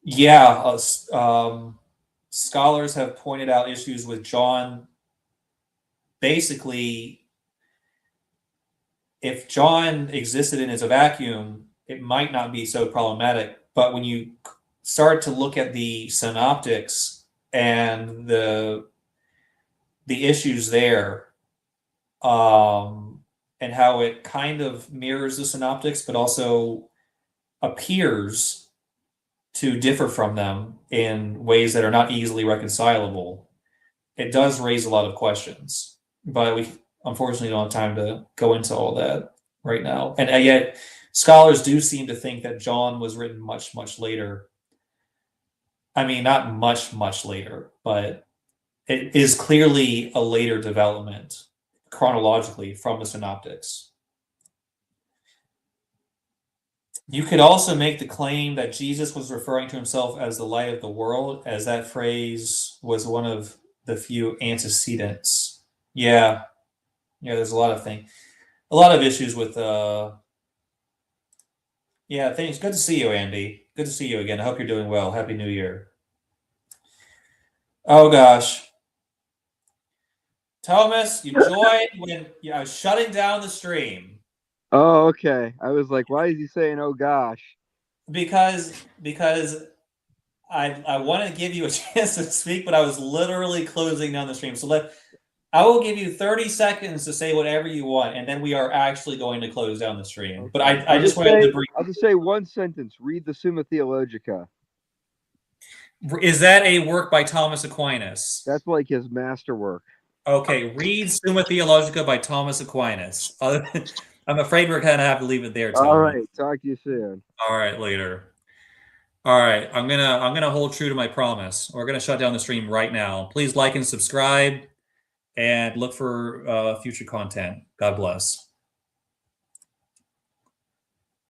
Yeah, scholars have pointed out issues with John. Basically, if John existed in as a vacuum, it might not be so problematic. But when you start to look at the synoptics and the issues there, and how it kind of mirrors the synoptics, but also appears to differ from them in ways that are not easily reconcilable, it does raise a lot of questions. But we unfortunately don't have time to go into all that right now. And yet, scholars do seem to think that John was written much, much later. I mean, not much, much later, but it is clearly a later development chronologically from the synoptics. You could also make the claim that Jesus was referring to himself as the light of the world, as that phrase was one of the few antecedents. Yeah, there's a lot of issues with thanks. Good to see you, Andy. Good to see you again. I hope you're doing well. Happy New Year. Oh gosh. Thomas, you joined when I was shutting down the stream. Oh, okay. I was like, why is he saying, "Oh gosh"? Because I want to give you a chance to speak, but I was literally closing down the stream. So I will give you 30 seconds to say whatever you want, and then we are actually going to close down the stream. But Okay. I just wanted to bring. I'll just say one sentence. Read the Summa Theologica. Is that a work by Thomas Aquinas? That's like his masterwork. Okay, read Summa Theologica by Thomas Aquinas. I'm afraid we're gonna have to leave it there, Tony. All right. Talk to you soon. All right, later. All right, I'm gonna hold true to my promise. We're gonna shut down the stream right now. Please like and subscribe, and look for future content. God bless.